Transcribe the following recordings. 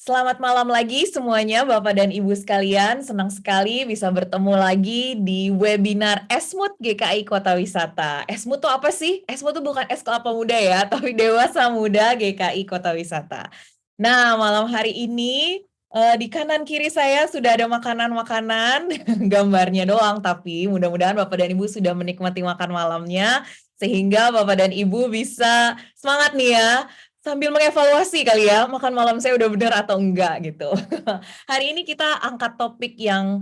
Selamat malam lagi semuanya Bapak dan Ibu sekalian. Senang sekali bisa bertemu lagi di webinar Esmut GKI Kota Wisata. Esmut tuh apa sih? Esmut tuh bukan es kelapa muda ya, tapi Dewasa Muda GKI Kota Wisata. Nah, malam hari ini di kanan kiri saya sudah ada makanan-makanan, gambarnya doang, tapi mudah-mudahan Bapak dan Ibu sudah menikmati makan malamnya, sehingga Bapak dan Ibu bisa semangat nih ya, sambil mengevaluasi kali ya, makan malam saya udah bener atau enggak gitu. Hari ini kita angkat topik yang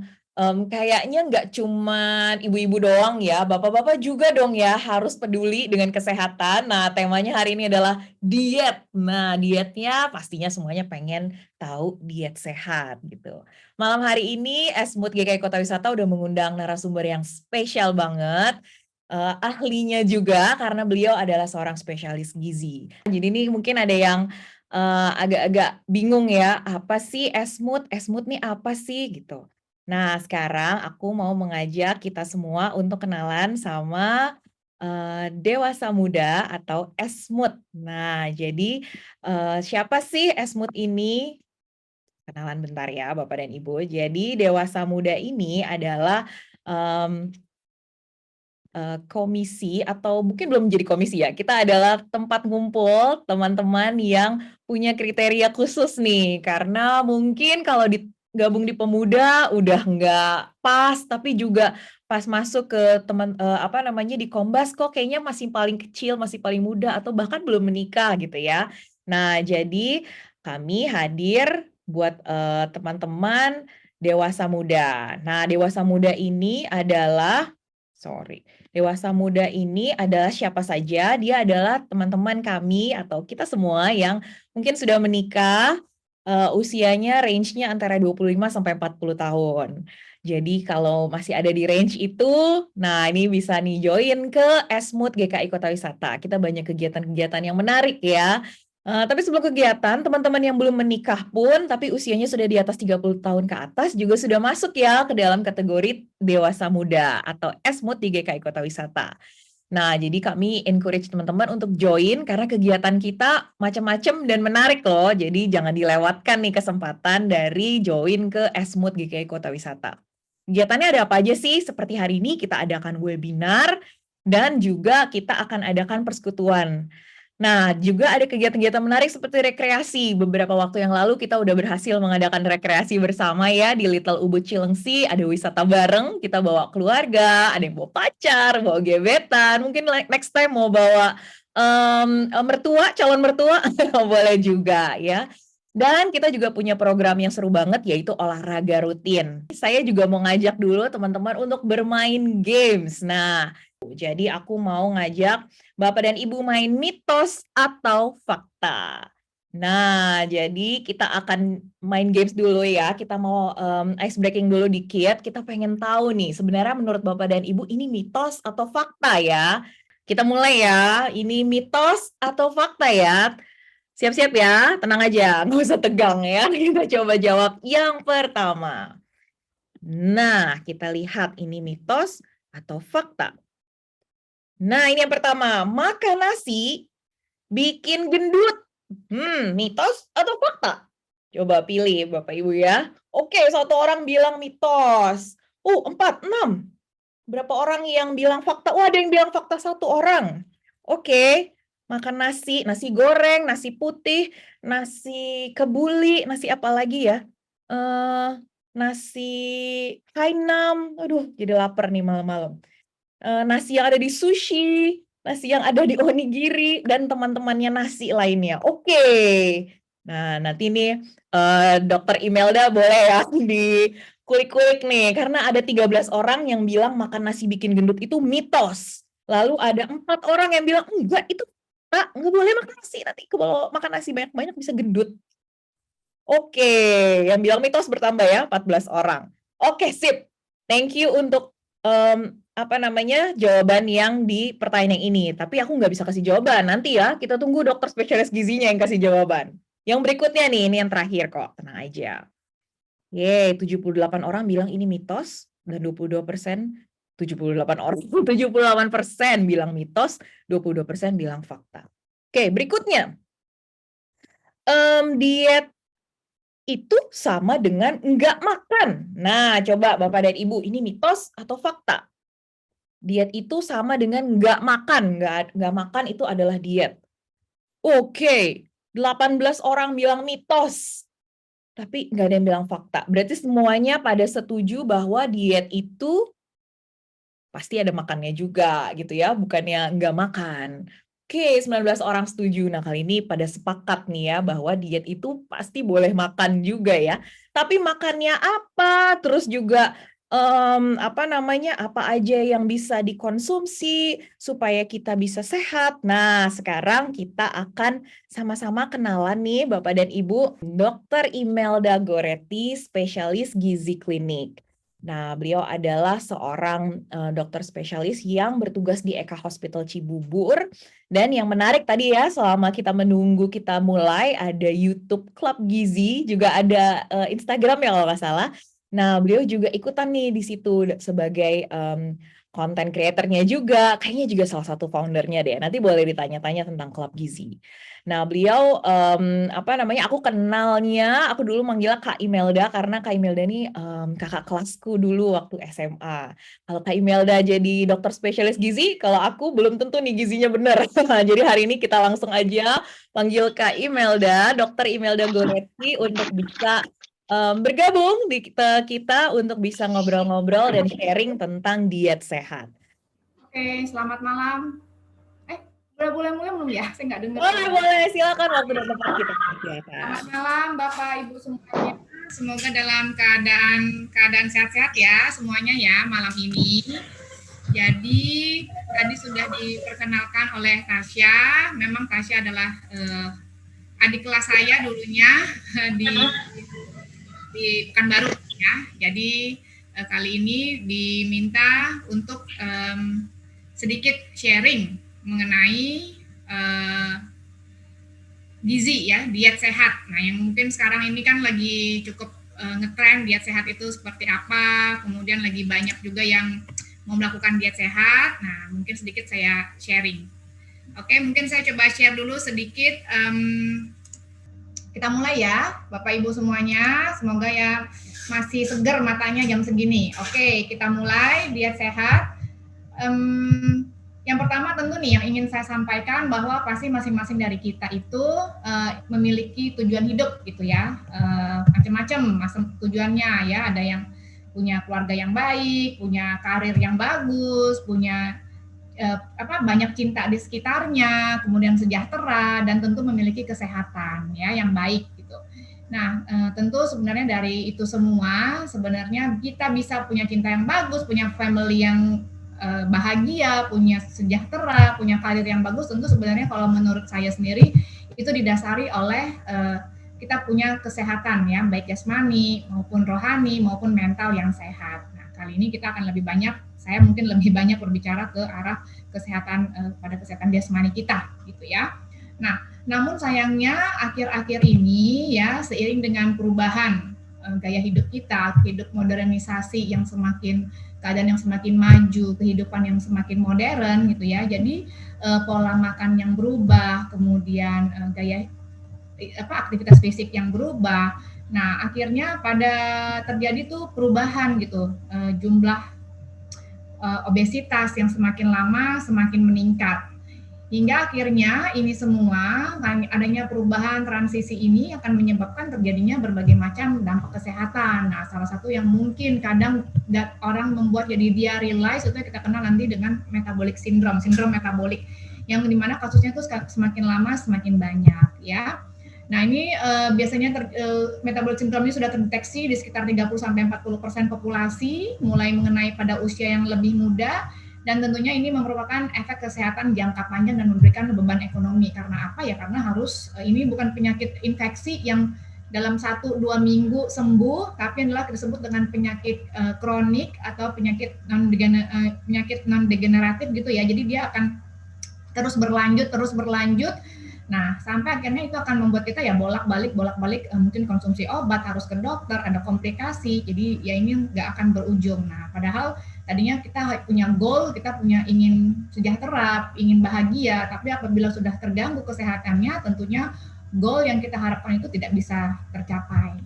kayaknya nggak cuman ibu-ibu doang ya, bapak-bapak juga dong ya harus peduli dengan kesehatan. Nah, temanya hari ini adalah diet. Nah, dietnya pastinya semuanya pengen tahu diet sehat gitu. Malam hari ini Esmut GKI Kota Wisata udah mengundang narasumber yang spesial banget. Ahlinya juga karena beliau adalah seorang spesialis gizi. Jadi ini mungkin ada yang agak-agak bingung ya, apa sih Esmut? Esmut nih apa sih gitu. Nah, sekarang aku mau mengajak kita semua untuk kenalan sama Dewasa Muda atau Esmut. Nah, jadi siapa sih Esmut ini? Kenalan bentar ya Bapak dan Ibu. Jadi Dewasa Muda ini adalah komisi atau mungkin belum menjadi komisi ya, kita adalah tempat ngumpul teman-teman yang punya kriteria khusus nih, karena mungkin kalau digabung di pemuda udah nggak pas, tapi juga pas masuk ke apa namanya, di Kombas kok kayaknya masih paling kecil, masih paling muda, atau bahkan belum menikah gitu ya. Nah, jadi kami hadir buat teman-teman dewasa muda. Nah, dewasa muda ini adalah Dewasa muda ini adalah siapa saja? Dia adalah teman-teman kami atau kita semua yang mungkin sudah menikah, usianya range-nya antara 25 sampai 40 tahun. Jadi kalau masih ada di range itu, nah ini bisa nih join ke Esmut GKI Kota Wisata. Kita banyak kegiatan-kegiatan yang menarik ya. Tapi sebelum kegiatan, teman-teman yang belum menikah pun, tapi usianya sudah di atas 30 tahun ke atas, juga sudah masuk ya ke dalam kategori dewasa muda atau Esmut di GKI Kota Wisata. Nah, jadi kami encourage teman-teman untuk join karena kegiatan kita macam-macam dan menarik loh. Jadi jangan dilewatkan nih kesempatan dari join ke Esmut GKI Kota Wisata. Kegiatannya ada apa aja sih? Seperti hari ini kita adakan webinar dan juga kita akan adakan persekutuan. Nah, juga ada kegiatan-kegiatan menarik seperti rekreasi. Beberapa waktu yang lalu kita udah berhasil mengadakan rekreasi bersama ya di Little Ubud Cilengsi. Ada wisata bareng, kita bawa keluarga, ada yang bawa pacar, bawa gebetan. Mungkin next time mau bawa mertua, calon mertua, boleh juga ya. Dan kita juga punya program yang seru banget yaitu olahraga rutin. Saya juga mau ngajak dulu teman-teman untuk bermain games. Nah, jadi aku mau ngajak Bapak dan Ibu main mitos atau fakta. Nah, jadi kita akan main games dulu ya. Kita mau ice breaking dulu dikit. Kita pengen tahu nih, sebenarnya menurut Bapak dan Ibu ini mitos atau fakta ya? Kita mulai ya. Ini mitos atau fakta ya? Siap-siap ya, tenang aja, nggak usah tegang ya. Kita coba jawab yang pertama. Nah, kita lihat ini mitos atau fakta. Nah, ini yang pertama, makan nasi bikin gendut. Mitos atau fakta? Coba pilih Bapak Ibu ya. Oke, satu orang bilang mitos. 4, 6. Berapa orang yang bilang fakta? Ada yang bilang fakta, satu orang. Oke, makan nasi, nasi goreng, nasi putih, nasi kebuli, nasi apa lagi ya? Eh, nasi Hainam. Aduh, jadi lapar nih malam-malam. Nasi yang ada di sushi, nasi yang ada di onigiri, dan teman-temannya nasi lainnya. Oke. Nah, nanti nih Dokter Imelda boleh ya dikulik-kulik nih, karena ada 13 orang yang bilang makan nasi bikin gendut itu mitos. Lalu ada 4 orang yang bilang, enggak, itu nggak boleh makan nasi, nanti kalau makan nasi banyak-banyak bisa gendut. Oke, yang bilang mitos bertambah ya, 14 orang. Oke, sip. Thank you untuk apa namanya jawaban yang di pertanyaan yang ini. Tapi aku nggak bisa kasih jawaban. Nanti ya, kita tunggu dokter spesialis gizinya yang kasih jawaban. Yang berikutnya nih, ini yang terakhir kok. Tenang aja. 78 orang bilang ini mitos dan 22%, 78 orang, 78% bilang mitos, 22% bilang fakta. Oke, berikutnya. Diet itu sama dengan nggak makan. Nah, coba Bapak dan Ibu, ini mitos atau fakta? Diet itu sama dengan nggak makan, nggak makan itu adalah diet. Oke, 18 orang bilang mitos, tapi nggak ada yang bilang fakta. Berarti semuanya pada setuju bahwa diet itu pasti ada makannya juga gitu ya, bukannya nggak makan. Oke, 19 orang setuju. Nah, kali ini pada sepakat nih ya bahwa diet itu pasti boleh makan juga ya. Tapi makannya apa? Terus juga apa namanya? Apa aja yang bisa dikonsumsi supaya kita bisa sehat. Nah, sekarang kita akan sama-sama kenalan nih Bapak dan Ibu, Dr. Imelda Goretti, spesialis gizi klinik. Nah, beliau adalah seorang dokter spesialis yang bertugas di Eka Hospital Cibubur. Dan yang menarik tadi ya, selama kita menunggu kita mulai, ada YouTube Club Gizi, juga ada Instagram ya kalau nggak salah. Nah, beliau juga ikutan nih di situ sebagai content creator-nya juga. Kayaknya juga salah satu foundernya deh. Nanti boleh ditanya-tanya tentang Club Gizi. Nah, beliau apa namanya? Aku kenalnya, aku dulu manggilnya Kak Imelda karena Kak Imelda ini kakak kelasku dulu waktu SMA. Kalau Kak Imelda jadi dokter spesialis gizi, kalau aku belum tentu nih gizinya benar. Jadi hari ini kita langsung aja panggil Kak Imelda, Dokter Imelda Goretti untuk bisa bergabung di kita untuk bisa ngobrol-ngobrol dan sharing tentang diet sehat. Oke, selamat malam. Udah mulai belum ya? Saya nggak dengar. Boleh, silakan waktu dan tempat kita persilakan. Selamat malam, Bapak Ibu semuanya. Semoga dalam keadaan sehat-sehat ya semuanya ya malam ini. Jadi tadi sudah diperkenalkan oleh Tasya. Memang Tasya adalah adik kelas saya dulunya di Pekanbaru ya. Jadi kali ini diminta untuk sedikit sharing mengenai gizi ya, diet sehat. Nah, yang mungkin sekarang ini kan lagi cukup ngetren diet sehat itu seperti apa, kemudian lagi banyak juga yang mau melakukan diet sehat. Nah, mungkin sedikit saya sharing. Oke, mungkin saya coba share dulu sedikit. Kita mulai ya, Bapak Ibu semuanya. Semoga ya masih segar matanya jam segini. Oke, kita mulai diet sehat. Yang pertama tentu nih yang ingin saya sampaikan bahwa pasti masing-masing dari kita itu memiliki tujuan hidup gitu ya, macam-macam tujuannya ya. Ada yang punya keluarga yang baik, punya karir yang bagus, punya banyak cinta di sekitarnya, kemudian sejahtera dan tentu memiliki kesehatan ya yang baik gitu. Nah, tentu sebenarnya dari itu semua sebenarnya kita bisa punya cinta yang bagus, punya family yang bahagia, punya sejahtera, punya karir yang bagus. Tentu sebenarnya kalau menurut saya sendiri itu didasari oleh kita punya kesehatan ya, baik jasmani maupun rohani maupun mental yang sehat. Nah, kali ini kita akan lebih banyak, saya mungkin lebih banyak berbicara ke arah kesehatan pada kesehatan jasmani kita gitu ya. Nah, namun sayangnya akhir-akhir ini ya seiring dengan perubahan gaya hidup kita, hidup modernisasi yang semakin keadaan yang semakin maju, kehidupan yang semakin modern gitu ya. Jadi pola makan yang berubah, kemudian gaya aktivitas fisik yang berubah. Nah, akhirnya pada terjadi tuh perubahan gitu, jumlah obesitas yang semakin lama semakin meningkat. Hingga akhirnya ini semua, adanya perubahan transisi ini akan menyebabkan terjadinya berbagai macam dampak kesehatan. Nah, salah satu yang mungkin kadang orang membuat jadi dia realize itu kita kenal nanti dengan metabolic syndrome, sindrom metabolik, yang dimana kasusnya itu semakin lama semakin banyak ya. Nah, ini biasanya metabolic syndrome ini sudah terdeteksi di sekitar 30-40% populasi, mulai mengenai pada usia yang lebih muda. Dan tentunya ini merupakan efek kesehatan jangka panjang dan memberikan beban ekonomi. Karena apa ya? Karena harus ini bukan penyakit infeksi yang dalam 1-2 minggu sembuh, tapi adalah disebut dengan penyakit kronik atau penyakit non degeneratif gitu ya. Jadi dia akan terus berlanjut. Nah, sampai akhirnya itu akan membuat kita ya bolak-balik mungkin konsumsi obat, harus ke dokter, ada komplikasi. Jadi ya ini nggak akan berujung. Nah, padahal tadinya kita punya goal, kita punya ingin sejahtera, ingin bahagia, tapi apabila sudah terganggu kesehatannya, tentunya goal yang kita harapkan itu tidak bisa tercapai.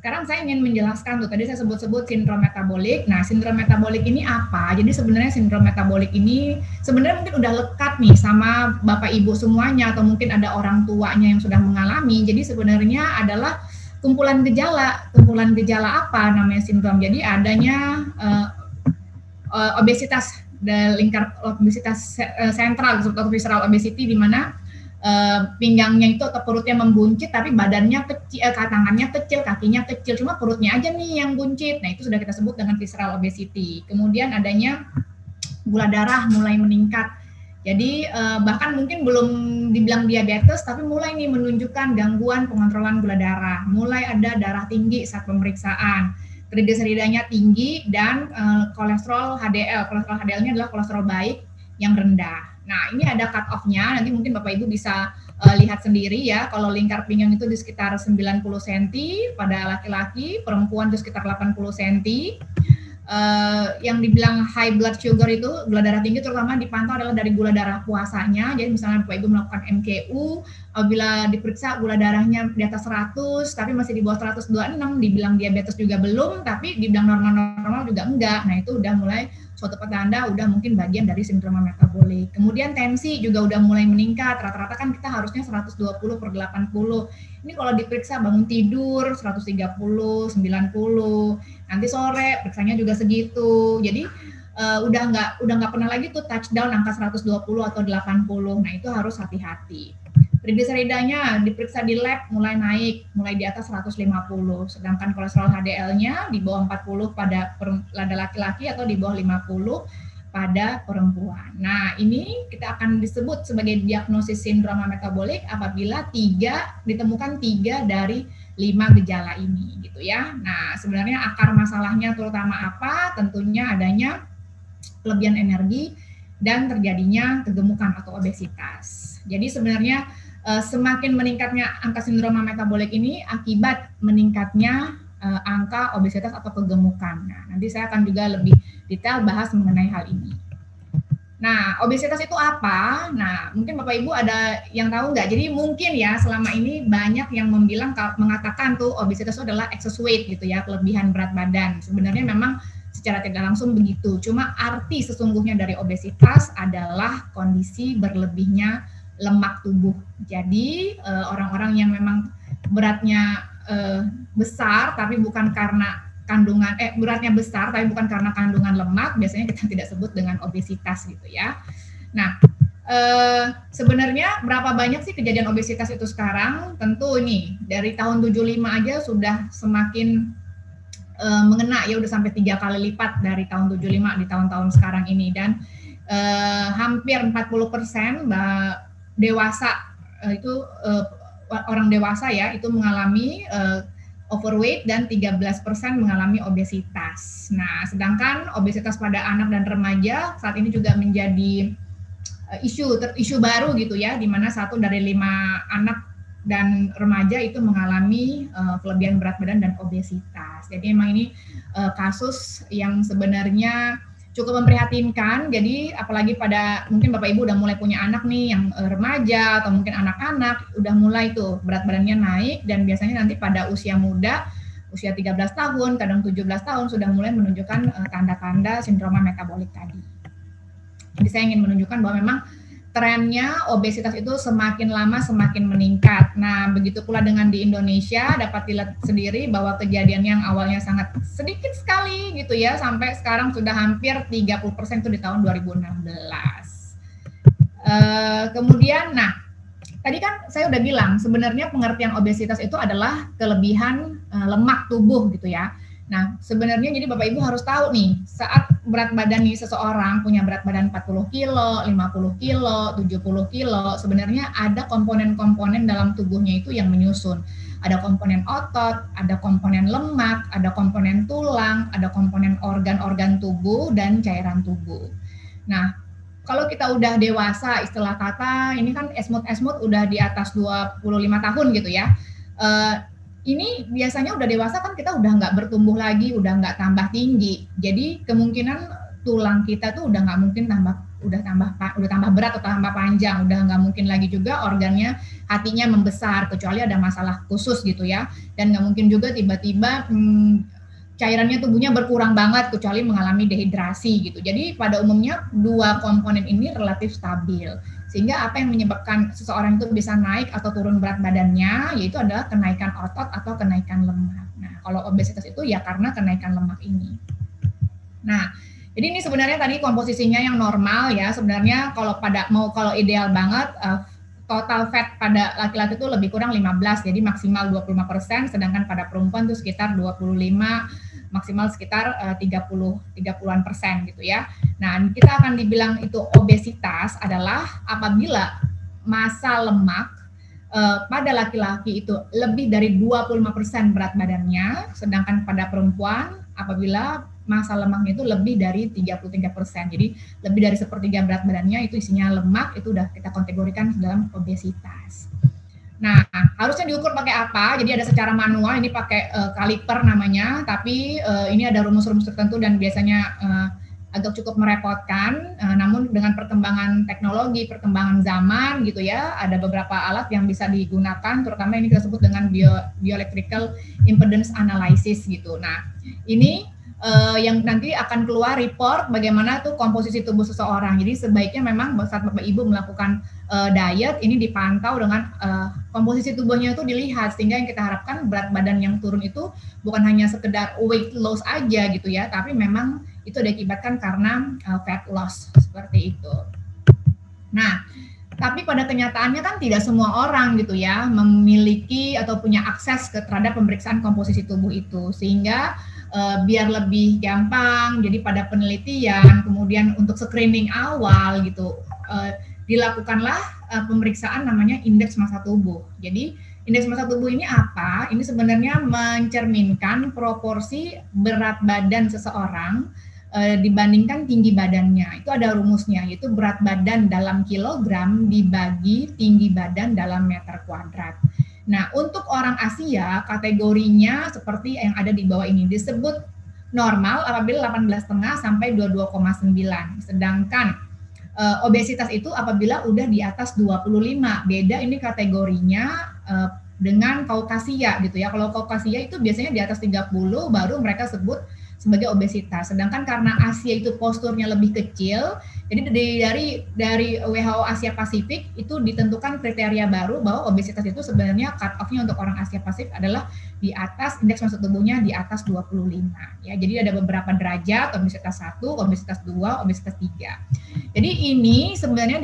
sekarang saya ingin menjelaskan tuh, tadi saya sebut-sebut sindrom metabolik. Nah, sindrom metabolik ini apa? Jadi sebenarnya sindrom metabolik ini sebenarnya mungkin udah lekat nih sama Bapak Ibu semuanya, atau mungkin ada orang tuanya yang sudah mengalami. Jadi sebenarnya adalah kumpulan gejala. Kumpulan gejala apa namanya sindrom? Jadi adanya obesitas, lingkar obesitas sentral atau visceral obesity, di mana pinggangnya itu atau perutnya membuncit, tapi badannya kecil, tangannya kecil, kakinya kecil, cuma perutnya aja nih yang buncit. Nah, itu sudah kita sebut dengan visceral obesity. Kemudian adanya gula darah mulai meningkat. Jadi bahkan mungkin belum dibilang diabetes, tapi mulai nih menunjukkan gangguan pengontrolan gula darah. Mulai ada darah tinggi saat pemeriksaan, trigliseridanya tinggi, dan kolesterol HDL. Kolesterol HDL-nya adalah kolesterol baik yang rendah. Nah, ini ada cut off-nya, nanti mungkin Bapak Ibu bisa lihat sendiri ya. Kalau lingkar pinggang itu di sekitar 90 cm pada laki-laki, perempuan itu sekitar 80 cm. Yang dibilang high blood sugar itu, gula darah tinggi, terutama dipantau adalah dari gula darah puasanya. Jadi misalnya Bapak Ibu melakukan MKU, apabila diperiksa gula darahnya di atas 100, tapi masih di bawah 126, dibilang diabetes juga belum, tapi dibilang normal-normal juga enggak. Nah, itu udah mulai suatu petanda, udah mungkin bagian dari sindrom metabolik. Kemudian tensi juga udah mulai meningkat. Rata-rata kan kita harusnya 120/80. Ini kalau diperiksa bangun tidur 130, 90. Nanti sore periksanya juga segitu. Jadi udah nggak pernah lagi tuh touchdown angka 120 atau 80. Nah, itu harus hati-hati. Trigliseridanya diperiksa di lab mulai naik, mulai di atas 150. Sedangkan kolesterol HDL-nya di bawah 40 pada laki-laki atau di bawah 50 pada perempuan. Nah, ini kita akan disebut sebagai diagnosis sindrom metabolik apabila ditemukan 3 dari 5 gejala ini gitu ya. Nah, sebenarnya akar masalahnya terutama apa? Tentunya adanya kelebihan energi dan terjadinya kegemukan atau obesitas. Jadi sebenarnya semakin meningkatnya angka sindrom metabolik ini akibat meningkatnya angka obesitas atau kegemukan. Nah, nanti saya akan juga lebih detail bahas mengenai hal ini. Nah, obesitas itu apa? Nah, mungkin Bapak Ibu ada yang tahu nggak? Jadi mungkin ya selama ini banyak yang mengatakan tuh obesitas itu adalah excess weight gitu ya, kelebihan berat badan. Sebenarnya memang secara tidak langsung begitu. Cuma arti sesungguhnya dari obesitas adalah kondisi berlebihnya lemak tubuh. Jadi orang-orang yang memang beratnya besar tapi bukan karena beratnya besar tapi bukan karena kandungan lemak, biasanya kita tidak sebut dengan obesitas gitu ya. Nah, sebenarnya berapa banyak sih kejadian obesitas itu sekarang? Tentu ini dari tahun 75 aja sudah semakin mengena ya, udah sampai 3 kali lipat dari tahun 75 di tahun-tahun sekarang ini, dan hampir 40% dewasa itu orang dewasa ya itu mengalami overweight, dan 13% mengalami obesitas. Nah, sedangkan obesitas pada anak dan remaja saat ini juga menjadi isu baru gitu ya, di mana 1 dari 5 anak dan remaja itu mengalami kelebihan berat badan dan obesitas. Jadi memang ini kasus yang sebenarnya cukup memprihatinkan. Jadi apalagi pada mungkin Bapak Ibu udah mulai punya anak nih yang remaja atau mungkin anak-anak, udah mulai tuh berat badannya naik, dan biasanya nanti pada usia muda, usia 13 tahun, kadang 17 tahun sudah mulai menunjukkan tanda-tanda sindroma metabolik tadi. Jadi saya ingin menunjukkan bahwa memang trennya obesitas itu semakin lama semakin meningkat. Nah, begitu pula dengan di Indonesia, dapat dilihat sendiri bahwa kejadian yang awalnya sangat sedikit sekali gitu ya, sampai sekarang sudah hampir 30% itu di tahun 2016. Kemudian, nah, tadi kan saya udah bilang, sebenarnya pengertian obesitas itu adalah kelebihan lemak tubuh gitu ya. Nah, sebenarnya jadi Bapak Ibu harus tahu nih, saat berat badan nih seseorang punya berat badan 40 kilo, 50 kilo, 70 kilo, sebenarnya ada komponen-komponen dalam tubuhnya itu yang menyusun. Ada komponen otot, ada komponen lemak, ada komponen tulang, ada komponen organ-organ tubuh, dan cairan tubuh. Nah, kalau kita udah dewasa, istilah kata, ini kan esmut-esmut udah di atas 25 tahun gitu ya, ini biasanya udah dewasa kan kita udah nggak bertumbuh lagi, udah nggak tambah tinggi. Jadi kemungkinan tulang kita tuh udah nggak mungkin tambah udah tambah berat atau tambah panjang, udah nggak mungkin lagi juga organnya hatinya membesar kecuali ada masalah khusus gitu ya. Dan nggak mungkin juga tiba-tiba cairannya tubuhnya berkurang banget kecuali mengalami dehidrasi gitu. Jadi pada umumnya dua komponen ini relatif stabil. Sehingga apa yang menyebabkan seseorang itu bisa naik atau turun berat badannya yaitu adalah kenaikan otot atau kenaikan lemak. Nah, kalau obesitas itu ya karena kenaikan lemak ini. Nah, jadi ini sebenarnya tadi komposisinya yang normal ya. Sebenarnya kalau kalau ideal banget total fat pada laki-laki itu lebih kurang 15, jadi maksimal 25%, sedangkan pada perempuan itu sekitar 25, maksimal sekitar 30-an persen gitu ya. Nah, kita akan dibilang itu obesitas adalah apabila massa lemak pada laki-laki itu lebih dari 25% berat badannya, sedangkan pada perempuan apabila massa lemaknya itu lebih dari 33%. Jadi lebih dari sepertiga berat badannya itu isinya lemak, itu udah kita kategorikan dalam obesitas. Nah, harusnya diukur pakai apa? Jadi ada secara manual, ini pakai kaliper namanya, tapi ini ada rumus-rumus tertentu dan biasanya agak cukup merepotkan, namun dengan perkembangan teknologi, perkembangan zaman gitu ya, ada beberapa alat yang bisa digunakan, terutama ini kita sebut dengan bioelectrical impedance analysis gitu. Nah, ini yang nanti akan keluar report bagaimana tuh komposisi tubuh seseorang. Jadi sebaiknya memang saat Bapak Ibu melakukan diet ini dipantau dengan komposisi tubuhnya itu dilihat, sehingga yang kita harapkan berat badan yang turun itu bukan hanya sekedar weight loss aja gitu ya, tapi memang itu diakibatkan karena fat loss seperti itu. Nah, tapi pada kenyataannya kan tidak semua orang gitu ya memiliki atau punya akses terhadap pemeriksaan komposisi tubuh itu, sehingga biar lebih gampang, jadi pada penelitian kemudian untuk screening awal gitu dilakukanlah pemeriksaan namanya indeks massa tubuh. Jadi indeks massa tubuh ini apa? Ini sebenarnya mencerminkan proporsi berat badan seseorang dibandingkan tinggi badannya. Itu ada rumusnya, yaitu berat badan dalam kilogram dibagi tinggi badan dalam meter kuadrat. Nah, untuk orang Asia kategorinya seperti yang ada di bawah ini, disebut normal apabila 18,5 sampai 22,9. Sedangkan obesitas itu apabila udah di atas 25. Beda ini kategorinya dengan Kaukasia gitu ya. Kalau Kaukasia itu biasanya di atas 30 baru mereka sebut sebagai obesitas. Sedangkan karena Asia itu posturnya lebih kecil, jadi dari WHO Asia Pasifik itu ditentukan kriteria baru bahwa obesitas itu sebenarnya cut off-nya untuk orang Asia Pasifik adalah di atas indeks massa tubuhnya di atas 25 ya. Jadi ada beberapa derajat, obesitas 1, obesitas 2, obesitas 3. Jadi ini sebenarnya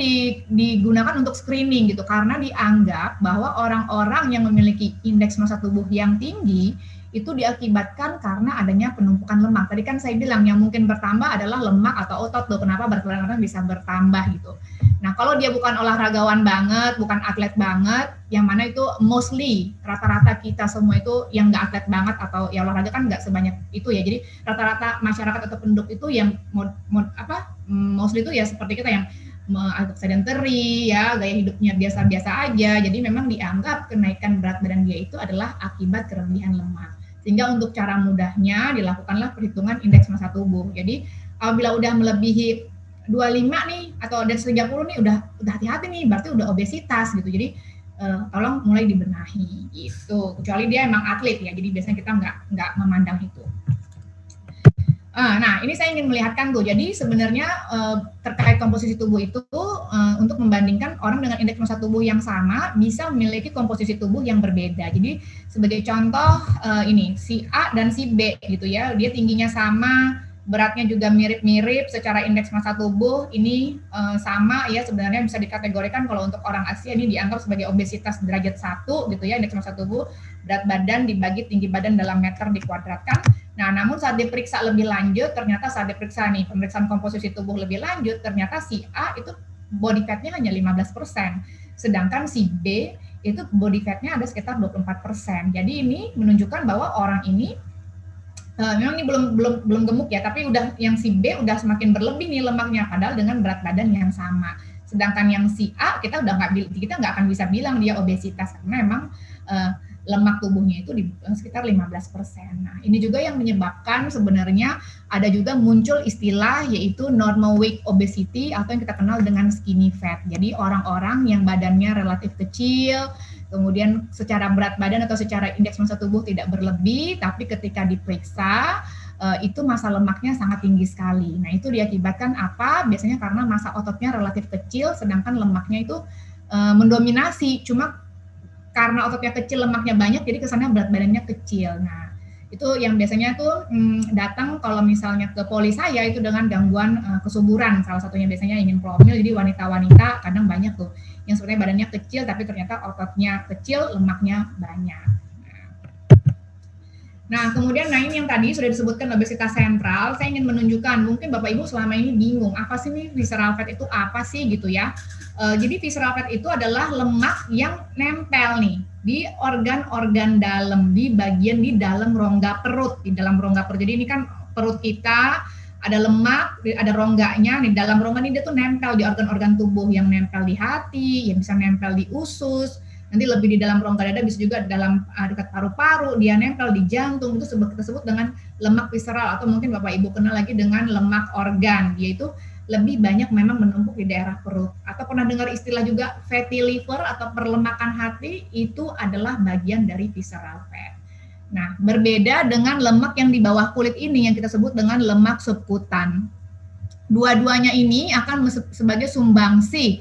digunakan untuk screening gitu, karena dianggap bahwa orang-orang yang memiliki indeks massa tubuh yang tinggi itu diakibatkan karena adanya penumpukan lemak. Tadi kan saya bilang yang mungkin bertambah adalah lemak atau otot tuh. Kenapa berat badan orang bisa bertambah gitu. Nah, kalau dia bukan olahragawan banget, bukan atlet banget, yang mana itu mostly rata-rata kita semua itu yang nggak atlet banget atau ya olahraga kan nggak sebanyak itu ya. Jadi rata-rata masyarakat atau penduduk itu yang mostly itu ya seperti kita yang agak sedentary ya, gaya hidupnya biasa-biasa aja. Jadi memang dianggap kenaikan berat badan dia itu adalah akibat kelebihan lemak. Sehingga untuk cara mudahnya dilakukanlah perhitungan indeks massa tubuh. Jadi apabila udah melebihi 25 nih atau dari 30 nih udah hati-hati nih, berarti udah obesitas gitu. Jadi tolong mulai dibenahi gitu. Kecuali dia emang atlet ya. Jadi biasanya kita nggak memandang itu. Nah, ini saya ingin melihatkan tuh. Jadi sebenarnya terkait komposisi tubuh itu untuk membandingkan orang dengan indeks massa tubuh yang sama bisa memiliki komposisi tubuh yang berbeda. Jadi sebagai contoh ini si A dan si B gitu ya. Dia tingginya sama, beratnya juga mirip-mirip, secara indeks massa tubuh ini sama ya, sebenarnya bisa dikategorikan kalau untuk orang Asia ini dianggap sebagai obesitas derajat 1 gitu ya, indeks massa tubuh, berat badan dibagi tinggi badan dalam meter dikuadratkan. Nah, namun saat diperiksa lebih lanjut, ternyata saat diperiksa nih, pemeriksaan komposisi tubuh lebih lanjut, ternyata si A itu body fat-nya hanya 15%, sedangkan si B itu body fat-nya ada sekitar 24%. Jadi ini menunjukkan bahwa orang ini memang ini belum gemuk ya, tapi udah yang si B udah semakin berlebih nih lemaknya, padahal dengan berat badan yang sama. Sedangkan yang si A kita nggak akan bisa bilang dia obesitas karena memang lemak tubuhnya itu di sekitar 15%. Nah, ini juga yang menyebabkan sebenarnya ada juga muncul istilah yaitu normal weight obesity atau yang kita kenal dengan skinny fat. Jadi orang-orang yang badannya relatif kecil, kemudian secara berat badan atau secara indeks massa tubuh tidak berlebih, tapi ketika diperiksa itu massa lemaknya sangat tinggi sekali. Nah, itu diakibatkan apa? Biasanya karena massa ototnya relatif kecil, sedangkan lemaknya itu mendominasi. Cuma karena ototnya kecil, lemaknya banyak, jadi kesannya berat badannya kecil. Nah, itu yang biasanya tuh datang kalau misalnya ke poli saya itu dengan gangguan kesuburan. Salah satunya biasanya ingin promil, jadi wanita-wanita kadang banyak tuh yang sebenarnya badannya kecil tapi ternyata ototnya kecil, lemaknya banyak. Nah, kemudian ini yang tadi sudah disebutkan obesitas sentral, saya ingin menunjukkan, mungkin Bapak Ibu selama ini bingung, apa sih nih visceral fat itu apa sih gitu ya. Jadi visceral fat itu adalah lemak yang nempel nih di organ-organ dalam, di bagian di dalam rongga perut, di dalam rongga perut. Jadi ini kan perut kita, ada lemak, ada rongganya, nih dalam rongga ini dia tuh nempel di organ-organ tubuh, yang nempel di hati, yang bisa nempel di usus, nanti lebih di dalam rongga dada, bisa juga dalam dekat paru-paru, dia nempel di jantung, itu kita sebut dengan lemak visceral, atau mungkin Bapak Ibu kenal lagi dengan lemak organ, yaitu lebih banyak memang menumpuk di daerah perut. Atau pernah dengar istilah juga fatty liver atau perlemakan hati, itu adalah bagian dari visceral fat. Nah, berbeda dengan lemak yang di bawah kulit ini yang kita sebut dengan lemak subkutan. Dua-duanya ini akan sebagai sumbangsi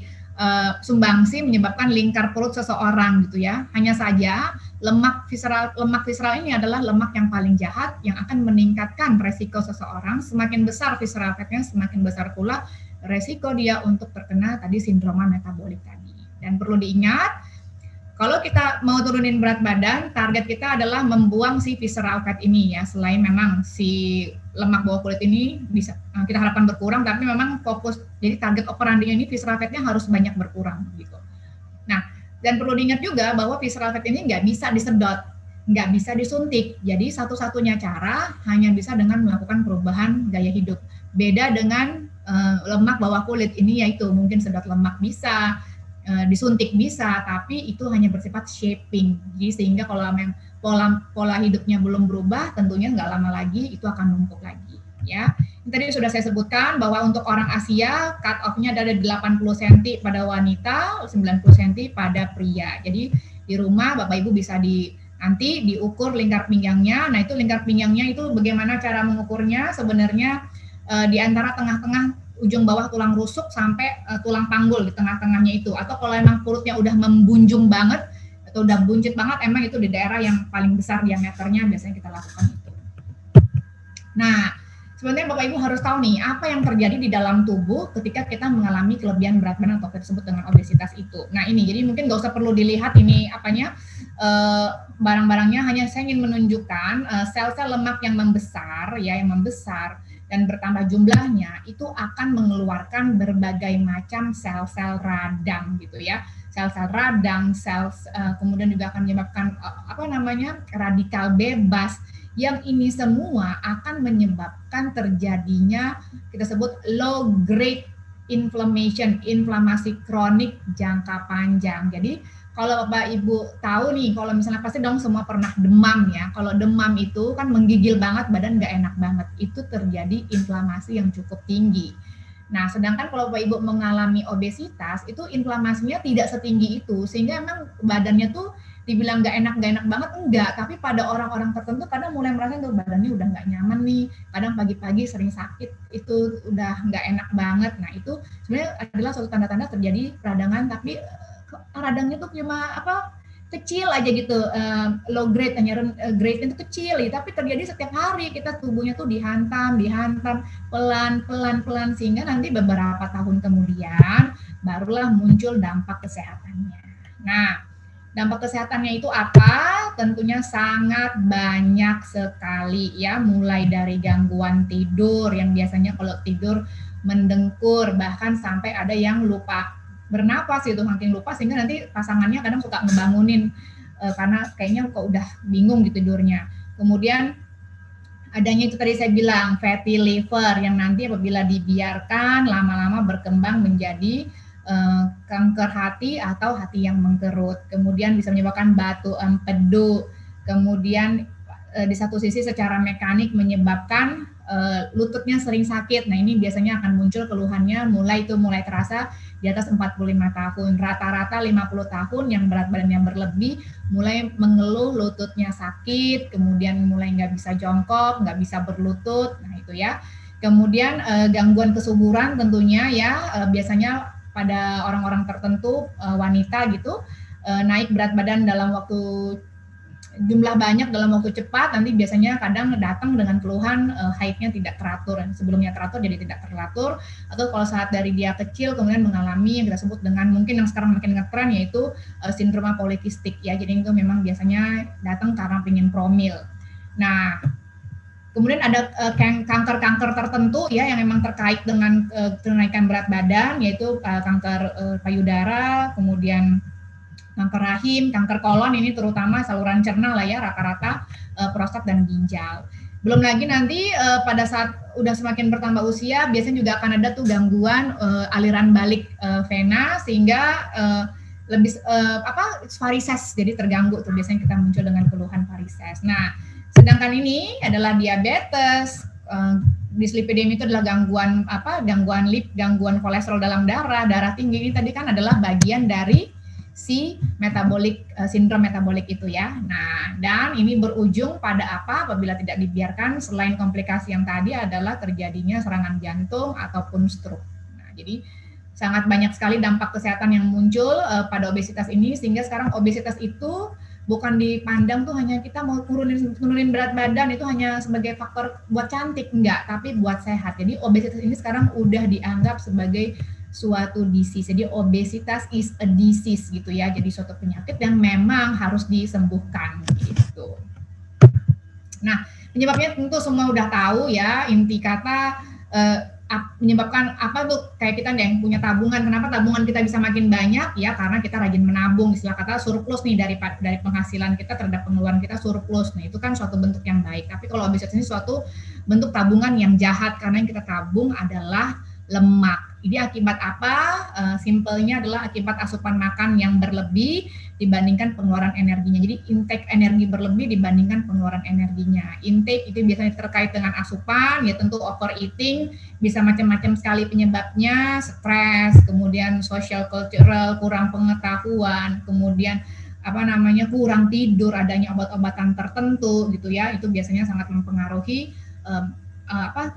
menyebabkan lingkar perut seseorang gitu ya. Hanya saja lemak visceral ini adalah lemak yang paling jahat yang akan meningkatkan resiko seseorang. Semakin besar visceral fatnya, semakin besar pula resiko dia untuk terkena tadi sindroma metabolik tadi. Dan perlu diingat, kalau kita mau turunin berat badan, target kita adalah membuang si visceral fat ini ya. Selain memang si lemak bawah kulit ini bisa kita harapkan berkurang, tapi memang fokus, jadi target operandinya ini visceral fatnya harus banyak berkurang gitu. Nah, dan perlu diingat juga bahwa visceral fat ini nggak bisa disedot, nggak bisa disuntik. Jadi satu-satunya cara hanya bisa dengan melakukan perubahan gaya hidup. Beda dengan lemak bawah kulit ini, yaitu mungkin sedot lemak bisa, disuntik bisa, tapi itu hanya bersifat shaping. Jadi sehingga kalau memang pola hidupnya belum berubah, tentunya nggak lama lagi itu akan numpuk lagi. Ya, tadi sudah saya sebutkan bahwa untuk orang Asia cut off-nya ada 80 cm pada wanita, 90 cm pada pria. Jadi di rumah Bapak Ibu bisa nanti diukur lingkar pinggangnya. Nah, itu lingkar pinggangnya itu bagaimana cara mengukurnya? Sebenarnya di antara tengah-tengah ujung bawah tulang rusuk sampai tulang panggul di tengah-tengahnya itu. Atau kalau emang perutnya udah membunjung banget atau udah buncit banget, emang itu di daerah yang paling besar diameternya biasanya kita lakukan itu. Nah, sebenarnya Bapak Ibu harus tahu nih, apa yang terjadi di dalam tubuh ketika kita mengalami kelebihan berat badan atau disebut dengan obesitas itu. Nah, ini jadi mungkin nggak usah perlu dilihat ini apanya barang-barangnya, hanya saya ingin menunjukkan sel-sel lemak yang membesar ya, yang membesar dan bertambah jumlahnya itu akan mengeluarkan berbagai macam sel-sel radang gitu ya. Sel-sel radang, kemudian juga akan menyebabkan radikal bebas, yang ini semua akan menyebabkan terjadinya kita sebut low grade inflammation, inflamasi kronik jangka panjang. Jadi kalau Bapak Ibu tahu nih, kalau misalnya pasti dong semua pernah demam ya. Kalau demam itu kan menggigil banget, badan nggak enak banget. Itu terjadi inflamasi yang cukup tinggi. Nah, sedangkan kalau Bapak Ibu mengalami obesitas, itu inflamasinya tidak setinggi itu. Sehingga emang badannya tuh dibilang nggak enak banget, enggak. Tapi pada orang-orang tertentu kadang mulai merasa tuh badannya udah nggak nyaman nih. Kadang pagi-pagi sering sakit, itu udah nggak enak banget. Nah, itu sebenarnya adalah suatu tanda-tanda terjadi peradangan, tapi radangnya tuh cuma kecil aja gitu, low grade, hanya grade itu kecil ya, tapi terjadi setiap hari, kita tubuhnya tuh dihantam pelan sehingga nanti beberapa tahun kemudian barulah muncul dampak kesehatannya. Nah, dampak kesehatannya itu apa? Tentunya sangat banyak sekali ya, mulai dari gangguan tidur yang biasanya kalau tidur mendengkur, bahkan sampai ada yang lupa bernapas itu, makin lupa, sehingga nanti pasangannya kadang suka ngebangunin karena kayaknya kok udah bingung gitu tidurnya. Kemudian adanya itu tadi saya bilang fatty liver yang nanti apabila dibiarkan lama-lama berkembang menjadi kanker hati atau hati yang mengkerut. Kemudian bisa menyebabkan batu empedu. Kemudian di satu sisi secara mekanik menyebabkan lututnya sering sakit. Nah, ini biasanya akan muncul keluhannya mulai terasa di atas 45 tahun. Rata-rata 50 tahun yang berat badannya berlebih mulai mengeluh lututnya sakit, kemudian mulai nggak bisa jongkok, nggak bisa berlutut. Nah, itu ya. Kemudian gangguan kesuburan tentunya ya, biasanya pada orang-orang tertentu, wanita gitu, naik berat badan dalam waktu jumlah banyak dalam waktu cepat, nanti biasanya kadang datang dengan keluhan haidnya tidak teratur, sebelumnya teratur jadi tidak teratur, atau kalau saat dari dia kecil kemudian mengalami yang kita sebut dengan mungkin yang sekarang makin ngetren yaitu sindrom polikistik ya, jadi itu memang biasanya datang karena pengen promil. Nah, kemudian ada kanker-kanker tertentu ya yang memang terkait dengan kenaikan berat badan, yaitu kanker payudara, kemudian kanker rahim, kanker kolon, ini terutama saluran cerna lah ya, rata-rata prostat dan ginjal. Belum lagi nanti pada saat udah semakin bertambah usia, biasanya juga akan ada tuh gangguan aliran balik vena, sehingga lebih varises, jadi terganggu tuh biasanya kita muncul dengan keluhan varises. Nah, sedangkan ini adalah diabetes, dislipidemia itu adalah gangguan kolesterol dalam darah tinggi. Ini tadi kan adalah bagian dari si sindrom metabolik itu ya. Nah, dan ini berujung pada apa? Apabila tidak dibiarkan, selain komplikasi yang tadi adalah terjadinya serangan jantung ataupun stroke. Nah, jadi sangat banyak sekali dampak kesehatan yang muncul pada obesitas ini, sehingga sekarang obesitas itu bukan dipandang tuh hanya kita mau turunin berat badan itu hanya sebagai faktor buat cantik, enggak, tapi buat sehat. Jadi obesitas ini sekarang udah dianggap sebagai suatu disease. Jadi obesitas is a disease gitu ya. Jadi suatu penyakit yang memang harus disembuhkan gitu. Nah, penyebabnya tentu semua udah tahu ya. Inti kata menyebabkan apa tuh, kayak kita yang punya tabungan, kenapa tabungan kita bisa makin banyak ya, karena kita rajin menabung, istilah kata surplus nih dari penghasilan kita terhadap pengeluaran kita surplus. Nah, itu kan suatu bentuk yang baik. Tapi kalau obesitas ini suatu bentuk tabungan yang jahat, karena yang kita tabung adalah lemak. Ini akibat apa? Simpelnya adalah akibat asupan makan yang berlebih dibandingkan pengeluaran energinya. Jadi intake energi berlebih dibandingkan pengeluaran energinya. Intake itu biasanya terkait dengan asupan, ya tentu overeating, bisa macam-macam sekali penyebabnya, stres, kemudian social cultural, kurang pengetahuan, kemudian kurang tidur, adanya obat-obatan tertentu gitu ya, itu biasanya sangat mempengaruhi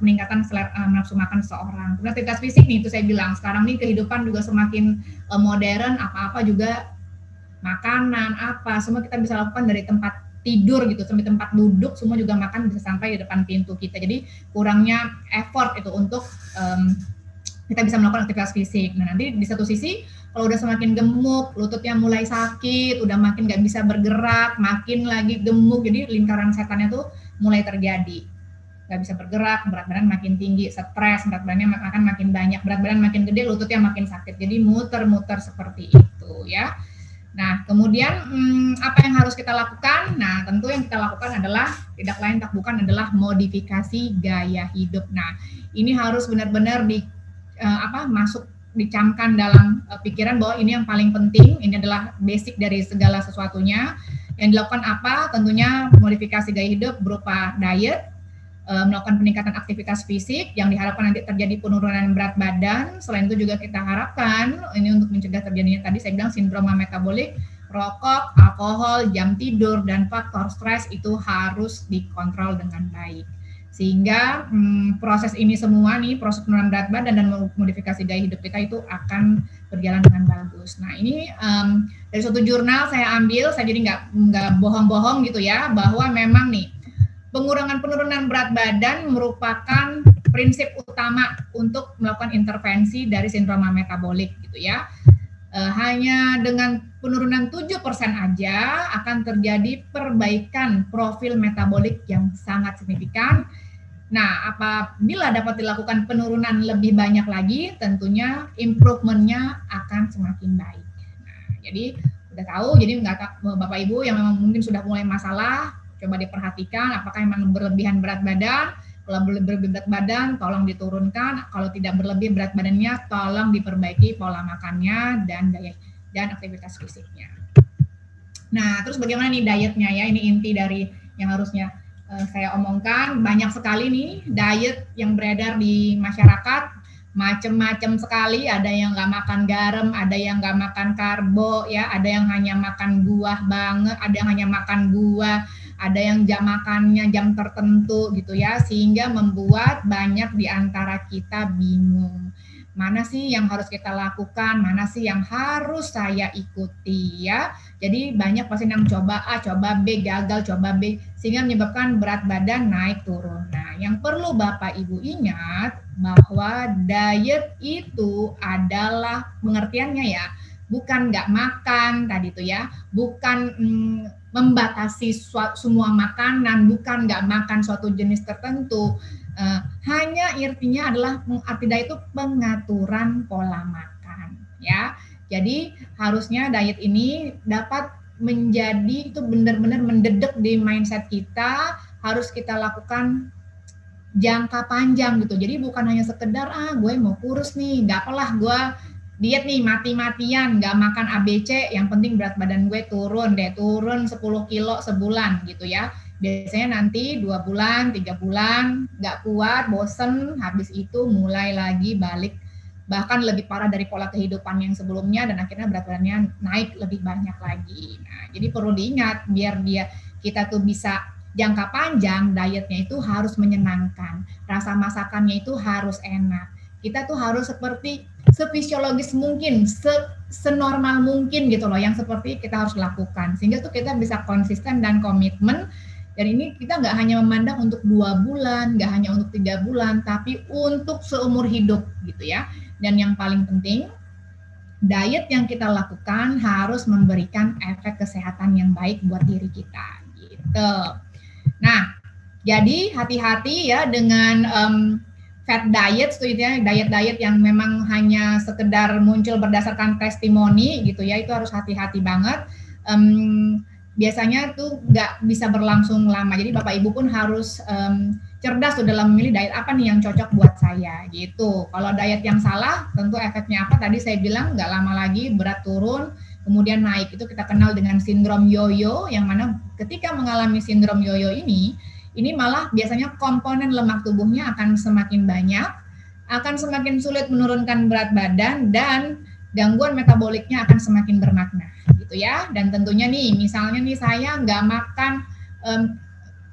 peningkatan nafsu makan seseorang. Kemudian aktivitas fisik nih, itu saya bilang sekarang nih kehidupan juga semakin modern, apa-apa juga makanan semua kita bisa lakukan dari tempat tidur gitu sampai tempat duduk, semua juga makan bisa sampai di depan pintu kita. Jadi kurangnya effort itu untuk kita bisa melakukan aktivitas fisik. Nah, nanti di satu sisi kalau udah semakin gemuk, lututnya mulai sakit, udah makin nggak bisa bergerak, makin lagi gemuk, jadi lingkaran setannya tuh mulai terjadi. Nggak bisa bergerak, berat badan makin tinggi, stres, berat badannya akan makin banyak, berat badan makin gede, lututnya makin sakit. Jadi muter-muter seperti itu ya. Nah, kemudian apa yang harus kita lakukan? Nah, tentu yang kita lakukan adalah tidak lain tak bukan adalah modifikasi gaya hidup. Nah, ini harus benar-benar dicamkan dalam pikiran bahwa ini yang paling penting, ini adalah basic dari segala sesuatunya. Yang dilakukan apa? Tentunya modifikasi gaya hidup berupa diet, melakukan peningkatan aktivitas fisik yang diharapkan nanti terjadi penurunan berat badan. Selain itu juga kita harapkan ini untuk mencegah terjadinya tadi saya bilang sindrom metabolik, rokok, alkohol, jam tidur, dan faktor stres itu harus dikontrol dengan baik. Sehingga proses ini semua nih, proses penurunan berat badan dan modifikasi gaya hidup kita itu akan berjalan dengan bagus. Nah, ini dari suatu jurnal saya ambil, saya jadi nggak bohong-bohong gitu ya, bahwa memang nih penurunan berat badan merupakan prinsip utama untuk melakukan intervensi dari sindrom metabolik gitu ya. Hanya dengan penurunan 7% aja akan terjadi perbaikan profil metabolik yang sangat signifikan. Nah, apabila dapat dilakukan penurunan lebih banyak lagi, tentunya improvement-nya akan semakin baik. Nah, jadi udah tahu, jadi Bapak Ibu yang memang mungkin sudah mulai masalah, coba diperhatikan apakah memang berlebihan berat badan, Kalau berlebih berat badan, tolong diturunkan. Kalau tidak berlebih berat badannya, tolong diperbaiki pola makannya dan aktivitas fisiknya. Nah, terus bagaimana nih dietnya ya? Ini inti dari yang harusnya saya omongkan. Banyak sekali nih diet yang beredar di masyarakat, macam-macam sekali. Ada yang nggak makan garam, ada yang nggak makan karbo, ya. Ada yang hanya makan buah banget, ada yang hanya makan buah, ada yang jam makannya jam tertentu gitu ya, sehingga membuat banyak di antara kita bingung. Mana sih yang harus kita lakukan, mana sih yang harus saya ikuti ya. Jadi banyak pasien yang coba A, coba B, gagal, coba B, sehingga menyebabkan berat badan naik turun. Nah, yang perlu Bapak Ibu ingat bahwa diet itu adalah pengertiannya ya, bukan nggak makan tadi itu ya, bukan membatasi semua makanan, bukan nggak makan suatu jenis tertentu. Hanya artinya adalah arti diet itu pengaturan pola makan ya. Jadi harusnya diet ini dapat menjadi itu benar-benar mendedek di mindset kita, harus kita lakukan jangka panjang gitu. Jadi bukan hanya sekedar gue mau kurus nih, nggak apalah gue diet nih mati-matian, nggak makan ABC, yang penting berat badan gue turun 10 kilo sebulan gitu ya. Biasanya nanti 2 bulan, 3 bulan, nggak kuat, bosen, habis itu mulai lagi balik, bahkan lebih parah dari pola kehidupan yang sebelumnya, dan akhirnya berat badannya naik lebih banyak lagi. Nah, jadi perlu diingat, biar kita tuh bisa jangka panjang, dietnya itu harus menyenangkan, rasa masakannya itu harus enak. Kita tuh harus seperti sefisiologis mungkin, senormal mungkin gitu loh, yang seperti kita harus lakukan, sehingga tuh kita bisa konsisten dan komitmen. Dan ini kita nggak hanya memandang untuk 2 bulan, nggak hanya untuk 3 bulan, tapi untuk seumur hidup gitu ya. Dan yang paling penting, diet yang kita lakukan harus memberikan efek kesehatan yang baik buat diri kita gitu. Nah, jadi hati-hati ya dengan fat diet, diet-diet yang memang hanya sekedar muncul berdasarkan testimoni gitu ya, itu harus hati-hati banget. Biasanya tuh nggak bisa berlangsung lama. Jadi Bapak Ibu pun harus cerdas tuh dalam memilih diet apa nih yang cocok buat saya gitu. Kalau diet yang salah, tentu efeknya apa? Tadi saya bilang nggak lama lagi berat turun, kemudian naik. Itu kita kenal dengan sindrom yoyo, yang mana ketika mengalami sindrom yoyo ini malah biasanya komponen lemak tubuhnya akan semakin banyak, akan semakin sulit menurunkan berat badan, dan gangguan metaboliknya akan semakin bermakna gitu ya. Dan tentunya nih, misalnya nih saya nggak makan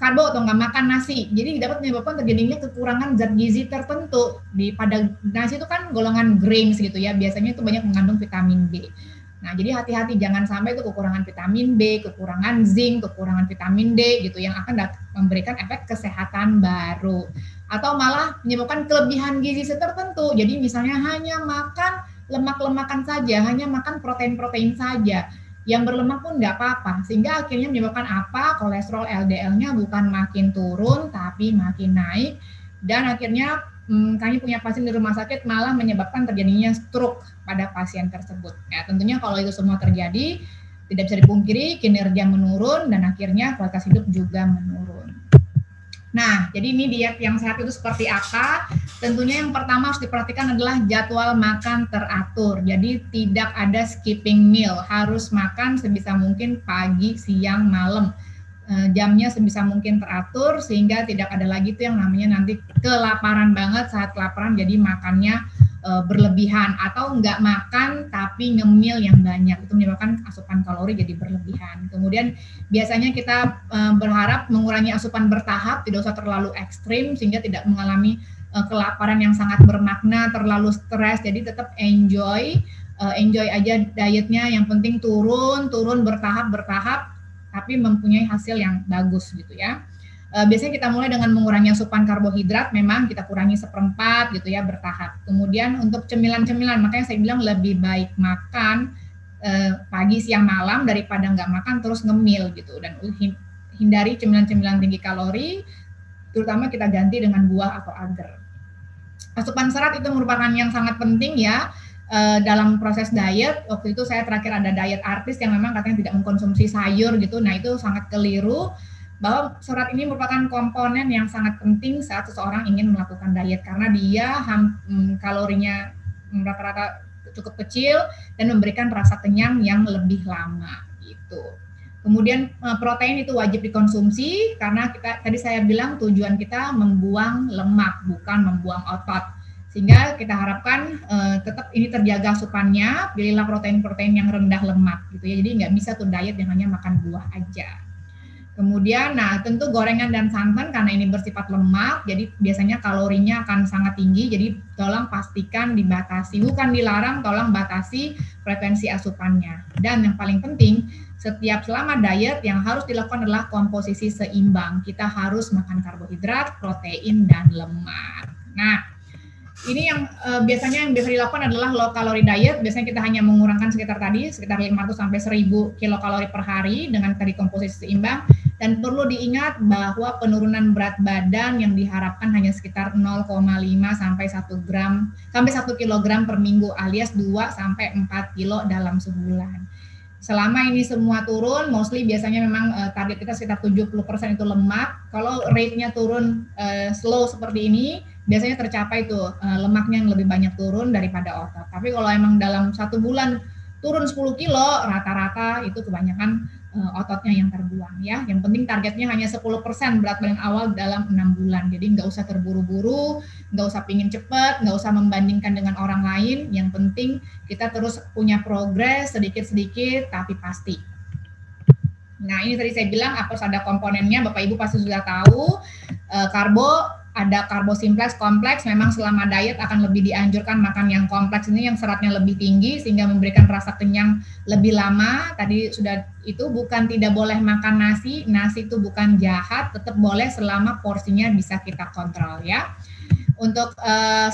karbo atau nggak makan nasi, jadi dapat menyebabkan terjadinya kekurangan zat gizi tertentu. Pada nasi itu kan golongan grains gitu ya, biasanya itu banyak mengandung vitamin B. Nah, jadi hati-hati jangan sampai itu kekurangan vitamin B, kekurangan zinc, kekurangan vitamin D gitu, yang akan memberikan efek kesehatan baru, atau malah menyebabkan kelebihan gizi tertentu. Jadi misalnya hanya makan lemak-lemakan saja, hanya makan protein-protein saja, yang berlemak pun nggak apa-apa, sehingga akhirnya menyebabkan apa? Kolesterol LDL-nya bukan makin turun, tapi makin naik, dan akhirnya kami punya pasien di rumah sakit malah menyebabkan terjadinya stroke pada pasien tersebut. Ya, tentunya kalau itu semua terjadi, tidak bisa dipungkiri kinerja menurun dan akhirnya kualitas hidup juga menurun. Nah, jadi ini diet yang sehat itu seperti apa? Tentunya yang pertama harus diperhatikan adalah jadwal makan teratur. Jadi tidak ada skipping meal, harus makan sebisa mungkin pagi, siang, malam. Jamnya sebisa mungkin teratur, sehingga tidak ada lagi tuh yang namanya nanti kelaparan banget saat kelaparan, jadi makannya berlebihan, atau nggak makan tapi ngemil yang banyak, itu menyebabkan asupan kalori jadi berlebihan. Kemudian biasanya kita berharap mengurangi asupan bertahap, tidak usah terlalu ekstrim sehingga tidak mengalami kelaparan yang sangat bermakna, terlalu stres. Jadi tetap enjoy aja dietnya, yang penting turun bertahap tapi mempunyai hasil yang bagus gitu ya. Biasanya kita mulai dengan mengurangi asupan karbohidrat, memang kita kurangi 1/4 gitu ya, bertahap. Kemudian untuk cemilan-cemilan, makanya saya bilang lebih baik makan pagi, siang, malam daripada nggak makan terus ngemil gitu. Dan hindari cemilan-cemilan tinggi kalori, terutama kita ganti dengan buah atau agar. Asupan serat itu merupakan yang sangat penting ya. Dalam proses diet, waktu itu saya terakhir ada diet artis yang memang katanya tidak mengkonsumsi sayur gitu. Nah, itu sangat keliru. bahwa serat ini merupakan komponen yang sangat penting saat seseorang ingin melakukan diet karena dia kalorinya rata-rata cukup kecil dan memberikan rasa kenyang yang lebih lama gitu. Kemudian protein itu wajib dikonsumsi karena tadi saya bilang tujuan kita membuang lemak bukan membuang otot. Sehingga kita harapkan tetap ini terjaga asupannya, pilihlah protein-protein yang rendah lemak gitu ya. Jadi nggak bisa tuh diet yang hanya makan buah aja. Kemudian, nah tentu gorengan dan santan karena ini bersifat lemak, jadi biasanya kalorinya akan sangat tinggi, jadi tolong pastikan dibatasi, bukan dilarang, tolong batasi frekuensi asupannya. Dan yang paling penting, selama diet yang harus dilakukan adalah komposisi seimbang. Kita harus makan karbohidrat, protein, dan lemak. Nah, ini yang biasanya yang biasa dilakukan adalah low calorie diet. Biasanya kita hanya mengurangkan sekitar 500 sampai 1000 kilokalori per hari dengan tadi komposisi seimbang. Dan perlu diingat bahwa penurunan berat badan yang diharapkan hanya sekitar 0,5 sampai 1 kilogram per minggu alias 2 sampai 4 kilo dalam sebulan. Selama ini semua turun, mostly biasanya memang target kita sekitar 70% itu lemak. Kalau rate-nya turun slow seperti ini, biasanya tercapai tuh lemaknya yang lebih banyak turun daripada otot. Tapi kalau emang dalam 1 bulan turun 10 kilo, rata-rata itu kebanyakan ototnya yang terbuang ya. Yang penting targetnya hanya 10% berat badan awal dalam 6 bulan. Jadi nggak usah terburu-buru, nggak usah pingin cepet, nggak usah membandingkan dengan orang lain. Yang penting kita terus punya progres sedikit-sedikit tapi pasti. Nah ini tadi saya bilang harus ada komponennya, Bapak Ibu pasti sudah tahu. Karbo, ada karbo simplex, kompleks, memang selama diet akan lebih dianjurkan makan yang kompleks ini yang seratnya lebih tinggi sehingga memberikan rasa kenyang lebih lama. Tadi sudah itu bukan tidak boleh makan nasi itu bukan jahat, tetap boleh selama porsinya bisa kita kontrol ya. Untuk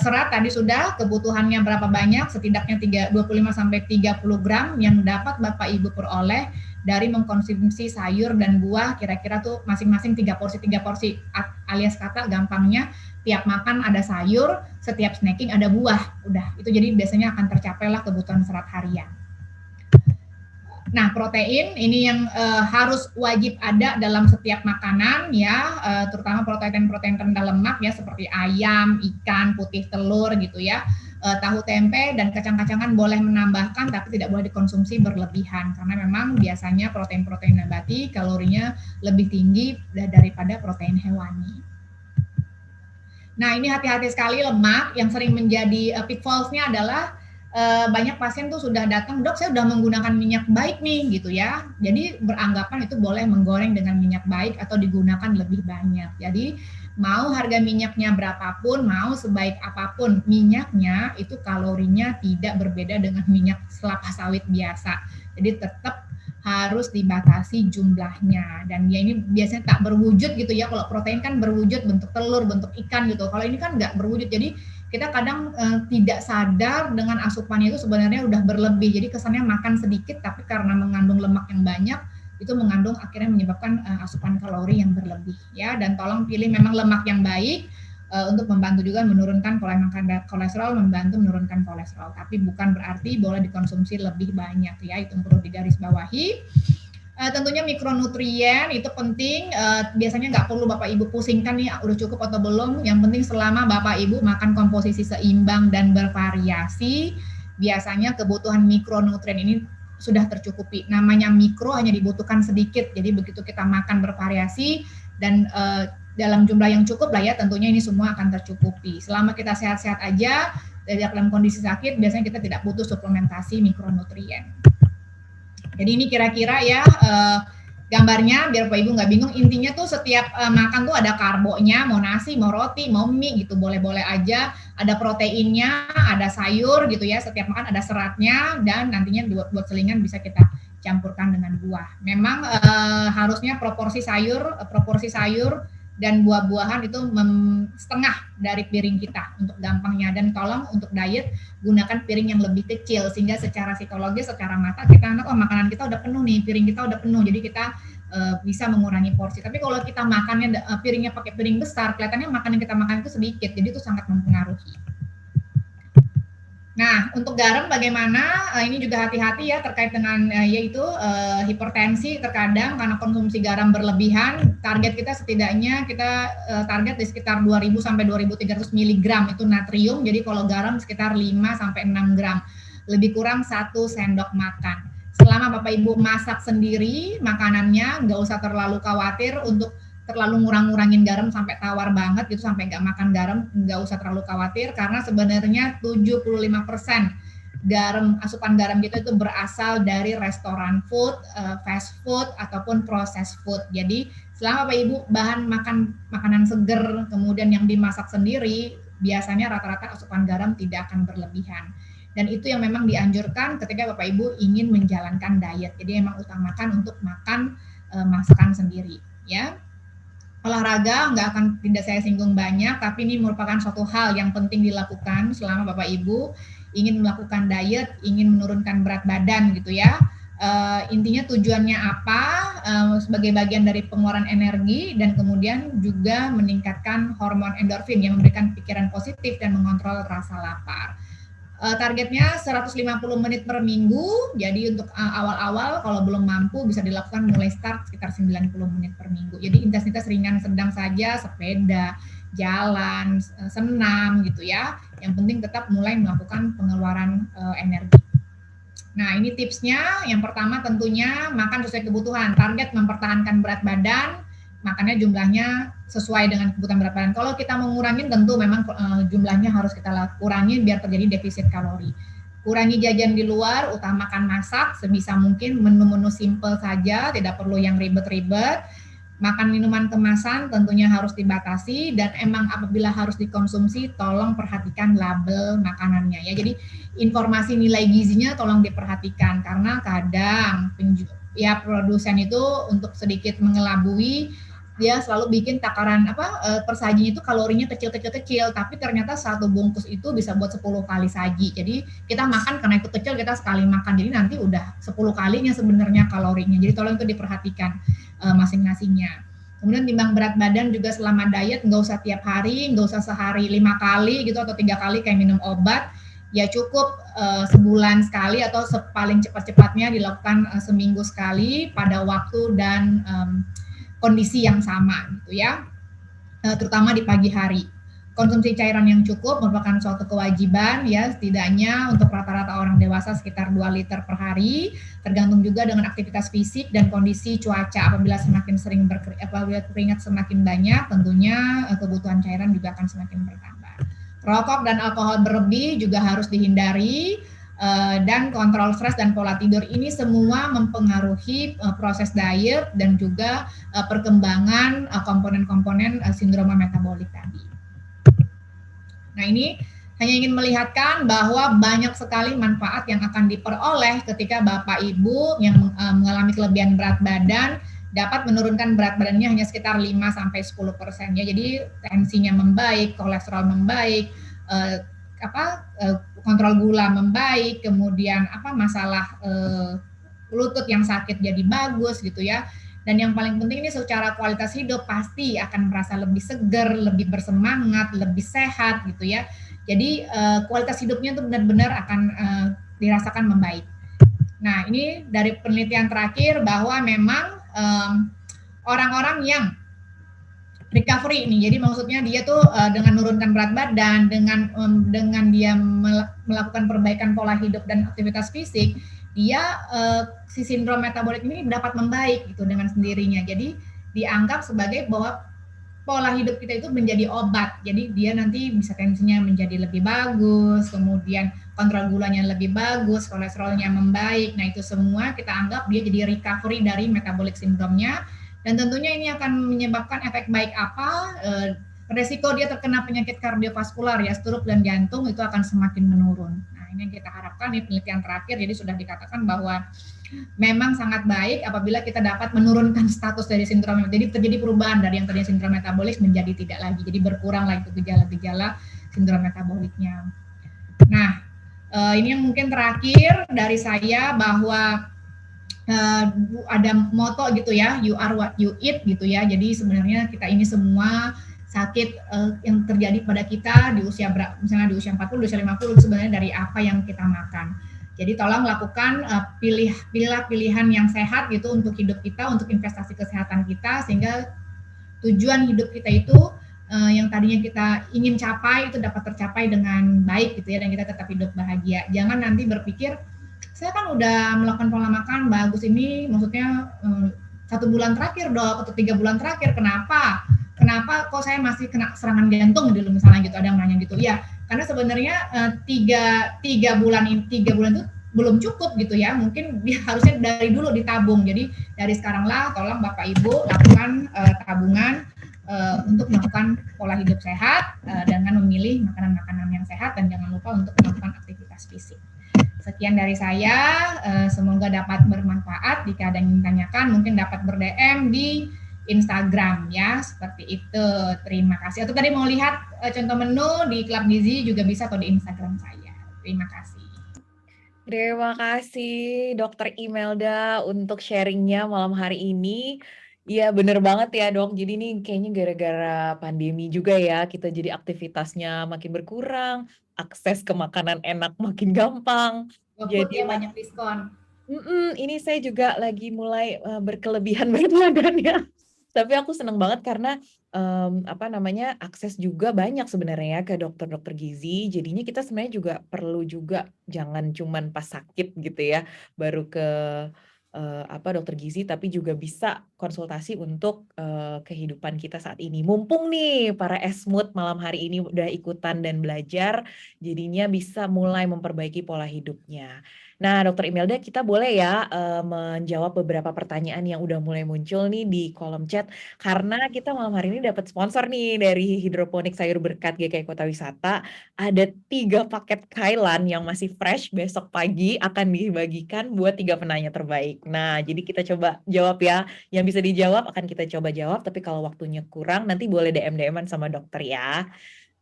serat tadi sudah kebutuhannya berapa banyak, setidaknya 25 sampai 30 gram yang dapat Bapak Ibu peroleh dari mengkonsumsi sayur dan buah, kira-kira tuh masing-masing 3 porsi, alias kata gampangnya tiap makan ada sayur, setiap snacking ada buah, udah itu jadi biasanya akan tercapailah kebutuhan serat harian. Nah, protein ini yang harus wajib ada dalam setiap makanan ya, terutama protein-protein rendah lemak ya seperti ayam, ikan, putih telur gitu ya. Tahu tempe dan kacang-kacangan boleh menambahkan tapi tidak boleh dikonsumsi berlebihan karena memang biasanya protein-protein nabati kalorinya lebih tinggi daripada protein hewani. Nah ini hati-hati sekali lemak yang sering menjadi pitfalls-nya adalah banyak pasien tuh sudah datang, dok saya sudah menggunakan minyak baik nih gitu ya. Jadi beranggapan itu boleh menggoreng dengan minyak baik atau digunakan lebih banyak. Jadi mau harga minyaknya berapapun, mau sebaik apapun minyaknya itu kalorinya tidak berbeda dengan minyak kelapa sawit biasa. Jadi tetap harus dibatasi jumlahnya dan ya ini biasanya tak berwujud gitu ya. Kalau protein kan berwujud bentuk telur, bentuk ikan gitu. Kalau ini kan nggak berwujud, jadi kita kadang tidak sadar dengan asupannya itu sebenarnya udah berlebih. Jadi kesannya makan sedikit tapi karena mengandung lemak yang banyak itu mengandung akhirnya menyebabkan asupan kalori yang berlebih ya. Dan tolong pilih memang lemak yang baik untuk membantu juga menurunkan kolesterol, membantu menurunkan kolesterol. Tapi bukan berarti boleh dikonsumsi lebih banyak ya, itu perlu digarisbawahi. Tentunya mikronutrien itu penting, biasanya nggak perlu Bapak Ibu pusingkan nih udah cukup atau belum, yang penting selama Bapak Ibu makan komposisi seimbang dan bervariasi, biasanya kebutuhan mikronutrien ini sudah tercukupi. Namanya mikro hanya dibutuhkan sedikit, jadi begitu kita makan bervariasi dan dalam jumlah yang cukup lah ya, tentunya ini semua akan tercukupi. Selama kita sehat-sehat aja, tidak dalam kondisi sakit, biasanya kita tidak butuh suplementasi mikronutrien. Jadi ini kira-kira ya gambarnya biar Bapak Ibu nggak bingung. Intinya tuh setiap makan tuh ada karbonya, mau nasi, mau roti, mau mie gitu, boleh-boleh aja. Ada proteinnya, ada sayur gitu ya. Setiap makan ada seratnya dan nantinya buat selingan bisa kita campurkan dengan buah. Memang harusnya proporsi sayur dan buah-buahan itu setengah dari piring kita untuk gampangnya. Dan tolong untuk diet gunakan piring yang lebih kecil sehingga secara psikologis, secara mata kita makanan kita udah penuh nih, piring kita udah penuh, jadi kita bisa mengurangi porsi. Tapi kalau kita makannya piringnya pakai piring besar, kelihatannya makanan yang kita makan itu sedikit, jadi itu sangat mempengaruhi. Nah, untuk garam bagaimana? Ini juga hati-hati ya terkait dengan yaitu hipertensi terkadang karena konsumsi garam berlebihan. Target kita setidaknya kita target di sekitar 2000 sampai 2300 mg itu natrium. Jadi kalau garam sekitar 5 sampai 6 gram. Lebih kurang 1 sendok makan. Selama Bapak Ibu masak sendiri makanannya, nggak usah terlalu khawatir untuk terlalu ngurang-ngurangin garam sampai tawar banget gitu, sampai nggak makan garam, nggak usah terlalu khawatir karena sebenarnya 75% garam, asupan garam kita itu berasal dari restoran food, fast food ataupun processed food. Jadi selama Bapak Ibu bahan makanan seger kemudian yang dimasak sendiri, biasanya rata-rata asupan garam tidak akan berlebihan. Dan itu yang memang dianjurkan ketika Bapak Ibu ingin menjalankan diet. Jadi memang utamakan untuk makan masakan sendiri, ya. Olahraga tidak saya singgung banyak, tapi ini merupakan suatu hal yang penting dilakukan selama Bapak Ibu ingin melakukan diet, ingin menurunkan berat badan gitu ya. Intinya tujuannya apa? Sebagai bagian dari pengeluaran energi dan kemudian juga meningkatkan hormon endorfin yang memberikan pikiran positif dan mengontrol rasa lapar. Targetnya 150 menit per minggu, jadi untuk awal-awal kalau belum mampu bisa dilakukan mulai start sekitar 90 menit per minggu. Jadi intensitas ringan sedang saja, sepeda, jalan, senam gitu ya. Yang penting tetap mulai melakukan pengeluaran energi. Nah, ini tipsnya. Yang pertama tentunya makan sesuai kebutuhan. Target mempertahankan berat badan, makannya jumlahnya sesuai dengan kebutuhan berat badan. Kalau kita mau ngurangin tentu memang jumlahnya harus kita kurangi biar terjadi defisit kalori. Kurangi jajan di luar, utamakan masak sebisa mungkin, menu-menu simple saja, tidak perlu yang ribet-ribet. Makan minuman kemasan tentunya harus dibatasi dan emang apabila harus dikonsumsi tolong perhatikan label makanannya ya. Jadi informasi nilai gizinya tolong diperhatikan karena kadang ya produsen itu untuk sedikit mengelabui dia selalu bikin takaran persajinya itu kalorinya kecil, tapi ternyata satu bungkus itu bisa buat 10 kali saji. Jadi kita makan karena itu kecil, kita sekali makan. Jadi nanti udah 10 kalinya sebenarnya kalorinya. Jadi tolong itu diperhatikan masing-masingnya. Kemudian timbang berat badan juga selama diet nggak usah tiap hari, nggak usah sehari 5 kali gitu atau 3 kali kayak minum obat. Ya cukup sebulan sekali atau paling cepat-cepatnya dilakukan seminggu sekali pada waktu dan kondisi yang sama gitu ya, terutama di pagi hari. Konsumsi cairan yang cukup merupakan suatu kewajiban ya, setidaknya untuk rata-rata orang dewasa sekitar 2 liter per hari, tergantung juga dengan aktivitas fisik dan kondisi cuaca. Apabila semakin sering apabila keringat semakin banyak, tentunya kebutuhan cairan juga akan semakin bertambah. Rokok dan alkohol berlebih juga harus dihindari. Dan kontrol stres dan pola tidur ini semua mempengaruhi proses diet dan juga perkembangan komponen-komponen sindroma metabolik tadi. Nah, ini hanya ingin melihatkan bahwa banyak sekali manfaat yang akan diperoleh ketika Bapak Ibu yang mengalami kelebihan berat badan dapat menurunkan berat badannya hanya sekitar 5-10% ya. Jadi tensinya membaik, kolesterol membaik, kontrol gula membaik, kemudian masalah lutut yang sakit jadi bagus gitu ya. Dan yang paling penting ini secara kualitas hidup pasti akan merasa lebih segar, lebih bersemangat, lebih sehat gitu ya. Jadi kualitas hidupnya itu benar-benar akan dirasakan membaik. Nah, ini dari penelitian terakhir bahwa memang orang-orang yang recovery ini, jadi maksudnya dia tuh dengan menurunkan berat badan, dengan dia melakukan perbaikan pola hidup dan aktivitas fisik, dia si sindrom metabolik ini dapat membaik gitu dengan sendirinya. Jadi dianggap sebagai bahwa pola hidup kita itu menjadi obat. Jadi dia nanti bisa tensinya menjadi lebih bagus, kemudian kontrol gulanya lebih bagus, kolesterolnya membaik. Nah, itu semua kita anggap dia jadi recovery dari metabolic syndrome-nya. Dan tentunya ini akan menyebabkan efek baik apa? Resiko dia terkena penyakit kardiovaskular ya, stroke dan jantung itu akan semakin menurun. Nah, ini yang kita harapkan di penelitian terakhir. Jadi sudah dikatakan bahwa memang sangat baik apabila kita dapat menurunkan status dari sindrom. Jadi terjadi perubahan dari yang tadinya sindrom metabolik menjadi tidak lagi. Jadi berkurang lagi gejala-gejala sindrom metaboliknya. Nah, ini yang mungkin terakhir dari saya bahwa ada moto gitu ya, you are what you eat gitu ya. Jadi sebenarnya kita ini semua sakit yang terjadi pada kita di usia misalnya di usia 40, di usia 50 sebenarnya dari apa yang kita makan. Jadi tolong lakukan pilihan yang sehat gitu untuk hidup kita, untuk investasi kesehatan kita, sehingga tujuan hidup kita itu yang tadinya kita ingin capai itu dapat tercapai dengan baik gitu ya, dan kita tetap hidup bahagia. Jangan nanti berpikir saya kan udah melakukan pola makan bagus ini, maksudnya 1 bulan terakhir dok atau 3 bulan terakhir, kenapa kok saya masih kena serangan jantung dulu misalnya gitu, ada yang nanya gitu ya, karena sebenarnya tiga bulan itu belum cukup gitu ya, mungkin harusnya dari dulu ditabung. Jadi dari sekaranglah tolong Bapak Ibu lakukan tabungan untuk melakukan pola hidup sehat dengan memilih makanan-makanan yang sehat, dan jangan lupa untuk melakukan aktivitas fisik. Sekian dari saya, semoga dapat bermanfaat. Jika ada yang ingin tanyakan, mungkin dapat ber-DM di Instagram ya, seperti itu. Terima kasih. Atau tadi mau lihat contoh menu di Club Gizi juga bisa, atau di Instagram saya. Terima kasih. Terima kasih Dokter Imelda untuk sharingnya malam hari ini. Iya bener banget ya dok, jadi ini kayaknya gara-gara pandemi juga ya, kita jadi aktivitasnya makin berkurang, akses ke makanan enak makin gampang. GoFood Jadi ya, banyak diskon. ini saya juga lagi mulai berkelebihan berat badannya. Tapi aku seneng banget karena akses juga banyak sebenarnya ke dokter-dokter gizi. Jadinya kita sebenarnya juga perlu juga jangan cuman pas sakit gitu ya, baru ke dokter gizi, tapi juga bisa konsultasi untuk kehidupan kita saat ini. Mumpung nih para esmut malam hari ini udah ikutan dan belajar, jadinya bisa mulai memperbaiki pola hidupnya. Nah, Dokter Imelda, kita boleh ya menjawab beberapa pertanyaan yang udah mulai muncul nih di kolom chat, karena kita malam hari ini dapat sponsor nih dari Hidroponik Sayur Berkat GKI Kota Wisata. Ada 3 paket Kailan yang masih fresh, besok pagi akan dibagikan buat 3 penanya terbaik. Nah, jadi kita coba jawab ya. Yang bisa dijawab akan kita coba jawab, tapi kalau waktunya kurang nanti boleh DM-an sama dokter ya.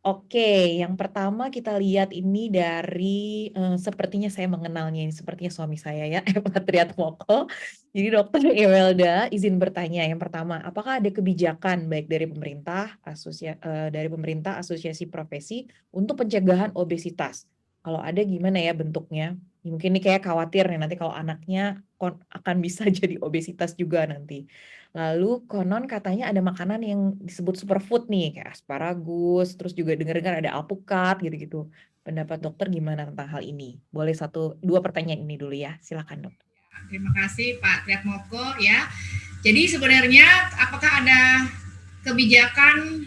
Oke, yang pertama kita lihat ini dari sepertinya saya mengenalnya, ini sepertinya suami saya ya, Eva Triatmoko. Jadi Dokter Imelda izin bertanya, yang pertama, apakah ada kebijakan baik dari pemerintah, asosiasi profesi untuk pencegahan obesitas? Kalau ada gimana ya bentuknya? Mungkin ini kayak khawatir nih nanti kalau anaknya akan bisa jadi obesitas juga nanti. Lalu konon katanya ada makanan yang disebut superfood nih, kayak asparagus, terus juga dengar-dengar ada alpukat gitu-gitu. Pendapat dokter gimana tentang hal ini? Boleh 1-2 pertanyaan ini dulu ya, silakan dok. Terima kasih Pak Triatmoko ya. Jadi sebenarnya apakah ada kebijakan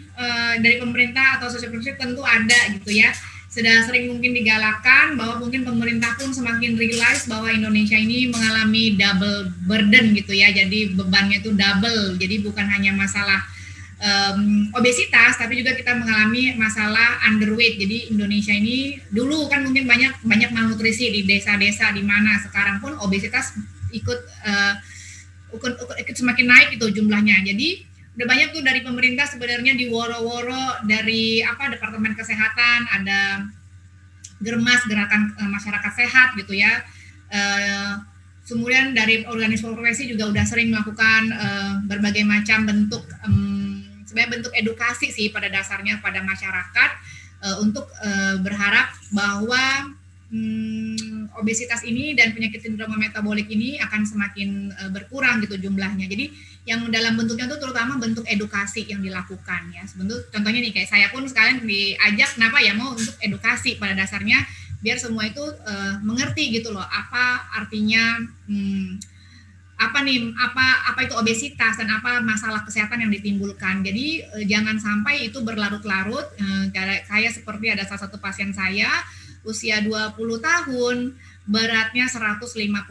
dari pemerintah atau sosial profesi? Tentu ada gitu ya. Sudah sering mungkin digalakan bahwa mungkin pemerintah pun semakin realize bahwa Indonesia ini mengalami double burden gitu ya. Jadi bebannya itu double. Jadi bukan hanya masalah obesitas, tapi juga kita mengalami masalah underweight. Jadi Indonesia ini dulu kan mungkin banyak malnutrisi di desa-desa, di mana sekarang pun obesitas ikut semakin naik itu jumlahnya. Jadi udah banyak tuh dari pemerintah sebenarnya diworo-woro dari Departemen Kesehatan, ada Germas, Gerakan Masyarakat Sehat gitu ya. Kemudian dari organisasi profesi juga udah sering melakukan berbagai macam bentuk sebenarnya bentuk edukasi sih pada dasarnya pada masyarakat untuk berharap bahwa obesitas ini dan penyakit sindrom metabolik ini akan semakin berkurang gitu jumlahnya. Jadi yang dalam bentuknya itu terutama bentuk edukasi yang dilakukan ya. Sebenarnya contohnya nih kayak saya pun sekalian diajak kenapa ya mau untuk edukasi pada dasarnya biar semua itu mengerti gitu loh apa artinya apa itu obesitas dan apa masalah kesehatan yang ditimbulkan. Jadi jangan sampai itu berlarut-larut. Kayak seperti ada salah satu pasien saya usia 20 tahun, beratnya 159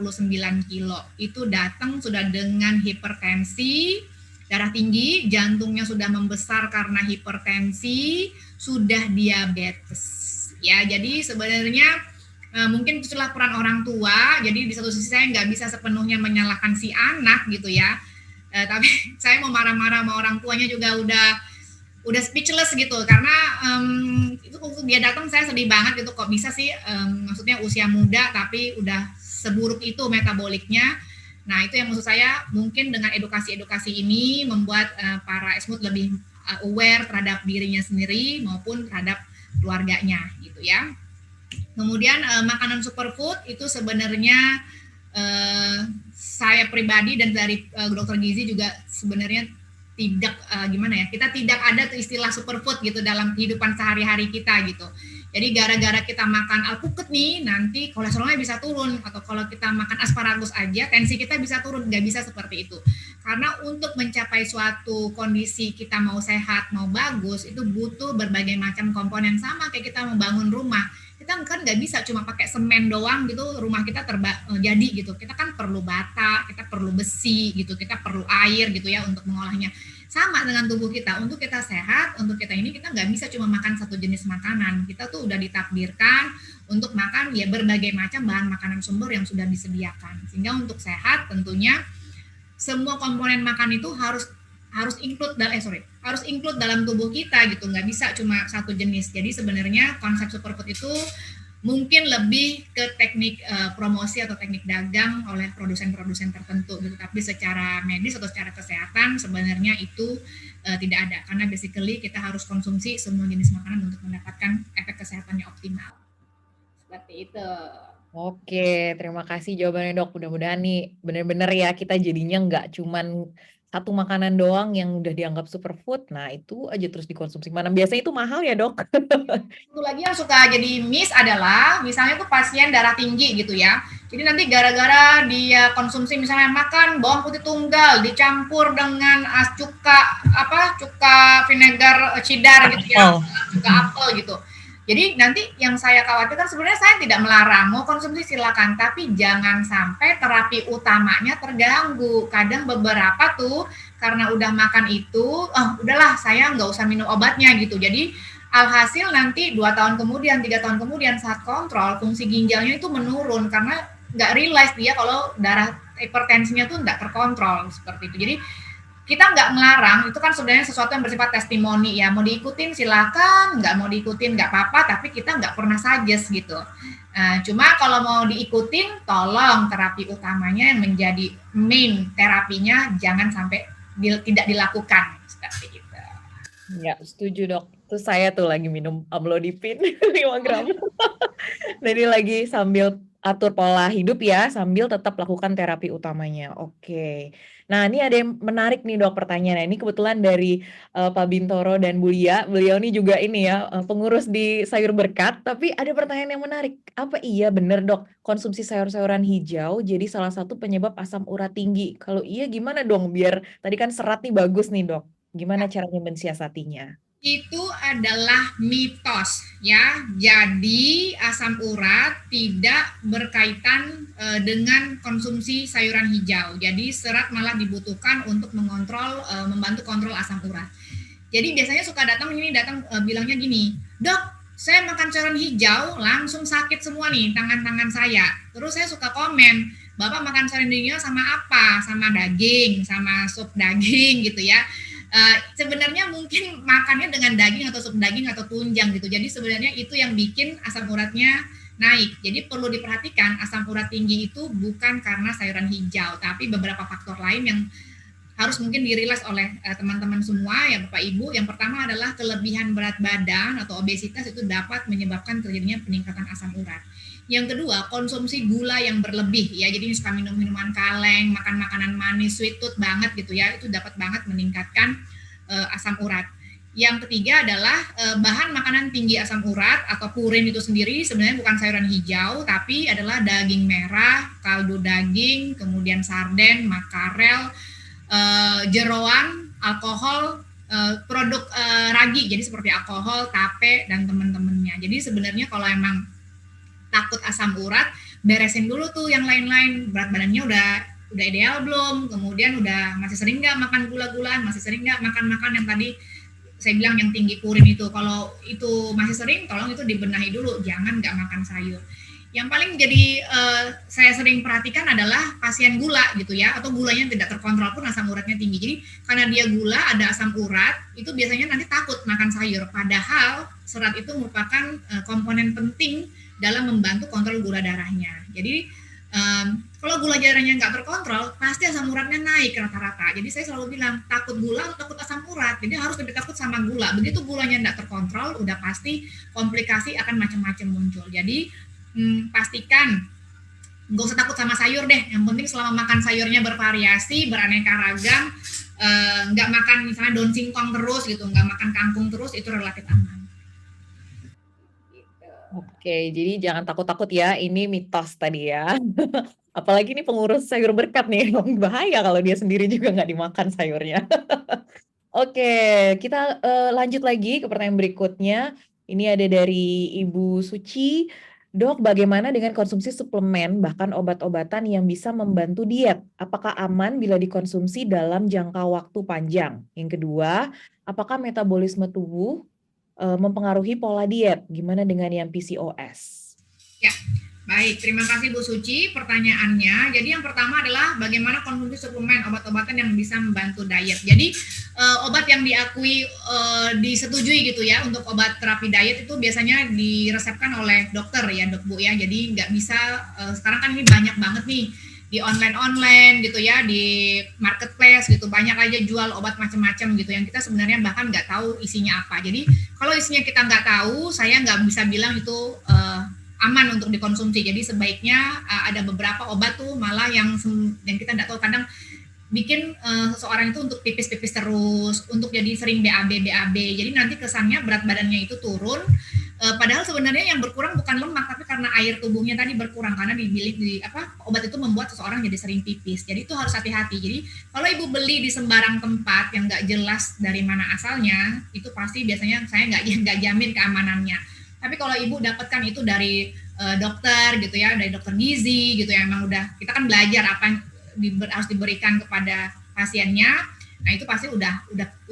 kilo. Itu datang sudah dengan hipertensi, darah tinggi, jantungnya sudah membesar karena hipertensi, sudah diabetes. Ya, jadi sebenarnya mungkin itulah peran orang tua. Jadi di satu sisi saya nggak bisa sepenuhnya menyalahkan si anak gitu ya, tapi saya mau marah-marah sama orang tuanya juga udah speechless gitu karena itu waktu dia datang saya sedih banget gitu, kok bisa sih maksudnya usia muda tapi udah seburuk itu metaboliknya. Nah itu yang maksud saya, mungkin dengan edukasi-edukasi ini membuat para esmut lebih aware terhadap dirinya sendiri maupun terhadap keluarganya gitu ya. Kemudian makanan superfood itu sebenarnya saya pribadi dan dari dokter gizi juga sebenarnya tidak gimana ya, kita tidak ada istilah superfood gitu dalam kehidupan sehari-hari kita gitu. Jadi gara-gara kita makan alpukat nih, nanti kolesterolnya bisa turun, atau kalau kita makan asparagus aja, tensi kita bisa turun, nggak bisa seperti itu. Karena untuk mencapai suatu kondisi kita mau sehat, mau bagus, itu butuh berbagai macam komponen, sama kayak kita membangun rumah. Kita kan nggak bisa cuma pakai semen doang gitu, rumah kita jadi gitu. Kita kan perlu bata, kita perlu besi gitu, kita perlu air gitu ya untuk mengolahnya. Sama dengan tubuh kita, untuk kita sehat, untuk kita ini kita nggak bisa cuma makan satu jenis makanan. Kita tuh udah ditakdirkan untuk makan ya berbagai macam bahan makanan sumber yang sudah disediakan. Sehingga untuk sehat tentunya semua komponen makan itu harus include dalam tubuh kita gitu, nggak bisa cuma satu jenis. Jadi sebenarnya konsep superfood itu mungkin lebih ke teknik promosi atau teknik dagang oleh produsen-produsen tertentu gitu, tapi secara medis atau secara kesehatan sebenarnya itu tidak ada, karena basically kita harus konsumsi semua jenis makanan untuk mendapatkan efek kesehatannya optimal. Seperti itu. Oke, terima kasih jawabannya dok. Mudah-mudahan nih bener-bener ya kita jadinya nggak cuman satu makanan doang yang udah dianggap superfood. Nah itu aja terus dikonsumsi. Mana biasanya itu mahal ya dok? Satu lagi yang suka jadi miss adalah misalnya tuh pasien darah tinggi gitu ya. Jadi nanti gara-gara dia konsumsi misalnya makan bawang putih tunggal dicampur dengan cuka vinegar cheddar gitu ya, cuka apel gitu. Jadi nanti yang saya khawatirkan sebenarnya saya tidak melarang, mau konsumsi silakan, tapi jangan sampai terapi utamanya terganggu. Kadang beberapa tuh karena udah makan itu, udahlah saya nggak usah minum obatnya gitu. Jadi alhasil nanti 2 tahun kemudian, 3 tahun kemudian saat kontrol fungsi ginjalnya itu menurun karena nggak realize dia kalau darah hipertensinya tuh nggak terkontrol seperti itu. Jadi kita nggak melarang, itu kan sebenarnya sesuatu yang bersifat testimoni ya, mau diikutin silakan, nggak mau diikutin nggak apa-apa, tapi kita nggak pernah suggest gitu. Cuma kalau mau diikutin, tolong terapi utamanya yang menjadi main terapinya jangan sampai tidak dilakukan seperti itu. Ya, setuju dok. Terus saya tuh lagi minum amlodipin 5 gram. Jadi lagi sambil atur pola hidup ya, sambil tetap lakukan terapi utamanya. Oke. Nah, ini ada yang menarik nih dok pertanyaannya. Ini kebetulan dari Pak Bintoro dan Bu Lia. Beliau ini juga ini ya pengurus di Sayur Berkat. Tapi ada pertanyaan yang menarik. Apa iya benar dok konsumsi sayur-sayuran hijau jadi salah satu penyebab asam urat tinggi? Kalau iya gimana dong biar tadi kan serat nih bagus nih dok. Gimana caranya mensiasatinya? Itu adalah mitos ya. Jadi asam urat tidak berkaitan dengan konsumsi sayuran hijau. Jadi serat malah dibutuhkan untuk membantu kontrol asam urat. Jadi biasanya suka datang bilangnya gini, "Dok, saya makan sayuran hijau langsung sakit semua nih tangan-tangan saya." Terus saya suka komen, "Bapak makan sayuran hijau sama apa? Sama daging, sama sup daging gitu ya." Sebenarnya mungkin makannya dengan daging atau sup daging atau tunjang gitu. Jadi sebenarnya itu yang bikin asam uratnya naik. Jadi perlu diperhatikan asam urat tinggi itu bukan karena sayuran hijau, tapi beberapa faktor lain yang harus mungkin dirilas oleh teman-teman semua ya Bapak Ibu. Yang pertama adalah kelebihan berat badan atau obesitas itu dapat menyebabkan terjadinya peningkatan asam urat. Yang kedua, konsumsi gula yang berlebih ya. Jadi suka minum minuman kaleng, makan makanan manis, sweet tooth banget gitu ya. Itu dapat banget meningkatkan asam urat. Yang ketiga adalah bahan makanan tinggi asam urat atau purin itu sendiri sebenarnya bukan sayuran hijau, tapi adalah daging merah, kaldu daging, kemudian sarden, makarel, jeroan, alkohol, produk ragi, jadi seperti alkohol, tape, dan teman-temannya. Jadi sebenarnya kalau emang takut asam urat, beresin dulu tuh yang lain-lain. Berat badannya udah ideal belum? Kemudian udah masih sering nggak makan gula-gulaan? Masih sering nggak makan yang tadi saya bilang yang tinggi purin itu? Kalau itu masih sering, tolong itu dibenahi dulu. Jangan nggak makan sayur. Yang paling jadi saya sering perhatikan adalah pasien gula gitu ya, atau gulanya tidak terkontrol pun asam uratnya tinggi. Jadi karena dia gula ada asam urat, itu biasanya nanti takut makan sayur. Padahal serat itu merupakan komponen penting dalam membantu kontrol gula darahnya. Jadi Kalau gula darahnya nggak terkontrol, pasti asam uratnya naik rata-rata. Jadi saya selalu bilang, takut gula atau takut asam urat. Jadi harus lebih takut sama gula. Begitu gulanya nggak terkontrol, udah pasti komplikasi akan macam-macam muncul. Jadi pastikan nggak usah takut sama sayur deh. Yang penting selama makan sayurnya bervariasi, beraneka ragam, nggak makan misalnya daun singkong terus gitu, nggak makan kangkung terus, itu relatif aman. Oke, jadi jangan takut-takut ya, ini mitos tadi ya. Apalagi ini pengurus sayur berkat nih, bahaya kalau dia sendiri juga nggak dimakan sayurnya. Oke, kita lanjut lagi ke pertanyaan berikutnya. Ini ada dari Ibu Suci. Dok, bagaimana dengan konsumsi suplemen bahkan obat-obatan yang bisa membantu diet? Apakah aman bila dikonsumsi dalam jangka waktu panjang? Yang kedua, apakah metabolisme tubuh mempengaruhi pola diet? Gimana dengan yang PCOS? Ya, baik. Terima kasih Bu Suci pertanyaannya. Jadi yang pertama adalah bagaimana konsumsi suplemen obat-obatan yang bisa membantu diet. Jadi obat yang diakui disetujui gitu ya untuk obat terapi diet itu biasanya diresepkan oleh dokter ya dok Bu ya. Jadi nggak bisa sekarang kan ini banyak banget nih di online gitu ya, di marketplace gitu, banyak aja jual obat macam-macam gitu yang kita sebenarnya bahkan nggak tahu isinya apa. Jadi kalau isinya kita nggak tahu, saya nggak bisa bilang itu aman untuk dikonsumsi. Jadi sebaiknya ada beberapa obat tuh malah yang kita nggak tahu, kadang bikin seseorang itu untuk pipis-pipis terus, untuk jadi sering BAB. Jadi nanti kesannya berat badannya itu turun. Padahal sebenarnya yang berkurang bukan lemak, tapi karena air tubuhnya tadi berkurang karena obat itu membuat seseorang jadi sering pipis. Jadi itu harus hati-hati. Jadi kalau ibu beli di sembarang tempat yang nggak jelas dari mana asalnya, itu pasti biasanya saya nggak jamin keamanannya. Tapi kalau ibu dapatkan itu dari dokter gitu ya, dari dokter gizi gitu ya, emang udah kita kan belajar apa yang harus diberikan kepada pasiennya. Nah itu pasti udah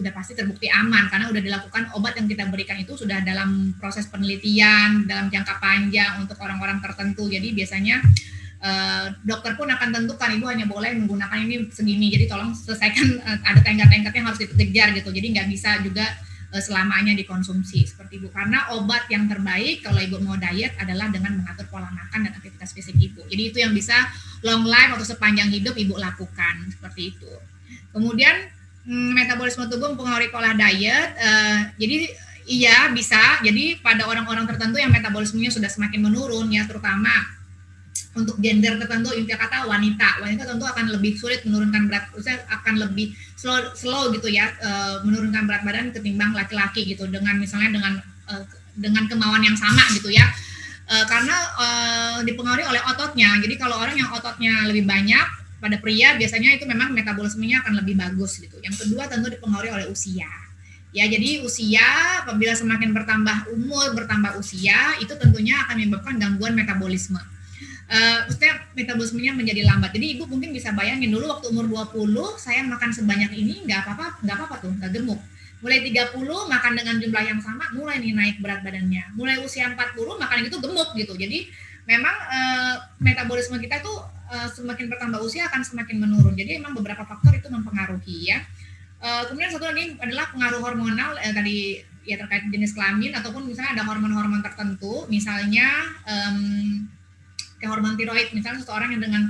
pasti terbukti aman karena udah dilakukan, obat yang kita berikan itu sudah dalam proses penelitian dalam jangka panjang untuk orang-orang tertentu. Jadi biasanya dokter pun akan tentukan ibu hanya boleh menggunakan ini segini. Jadi tolong selesaikan, ada tenggat-tenggat yang harus dikejar gitu. Jadi nggak bisa juga selamanya dikonsumsi seperti ibu, karena obat yang terbaik kalau ibu mau diet adalah dengan mengatur pola makan dan aktivitas fisik ibu. Jadi itu yang bisa long life atau sepanjang hidup ibu lakukan seperti itu. Kemudian metabolisme tubuh mempengaruhi pola diet. Jadi iya bisa. Jadi pada orang-orang tertentu yang metabolismenya sudah semakin menurun ya, terutama untuk gender tertentu, intinya kata wanita tentu akan lebih sulit menurunkan berat, akan lebih slow gitu ya, menurunkan berat badan ketimbang laki-laki gitu, dengan misalnya dengan kemauan yang sama gitu ya, karena dipengaruhi oleh ototnya. Jadi kalau orang yang ototnya lebih banyak pada pria, biasanya itu memang metabolismenya akan lebih bagus gitu. Yang kedua tentu dipengaruhi oleh usia. Ya, jadi usia apabila semakin bertambah umur, bertambah usia, itu tentunya akan menyebabkan gangguan metabolisme. Maksudnya metabolismenya menjadi lambat. Jadi ibu mungkin bisa bayangin dulu waktu umur 20 saya makan sebanyak ini nggak apa-apa tuh, nggak gemuk. Mulai 30 makan dengan jumlah yang sama, mulai nih naik berat badannya. Mulai usia 40 makan itu gemuk gitu. Jadi memang metabolisme kita tuh semakin bertambah usia akan semakin menurun. Jadi memang beberapa faktor itu mempengaruhi ya. Kemudian satu lagi adalah pengaruh hormonal tadi ya, terkait jenis kelamin ataupun misalnya ada hormon-hormon tertentu, misalnya kayak hormon tiroid. Misalnya seseorang yang dengan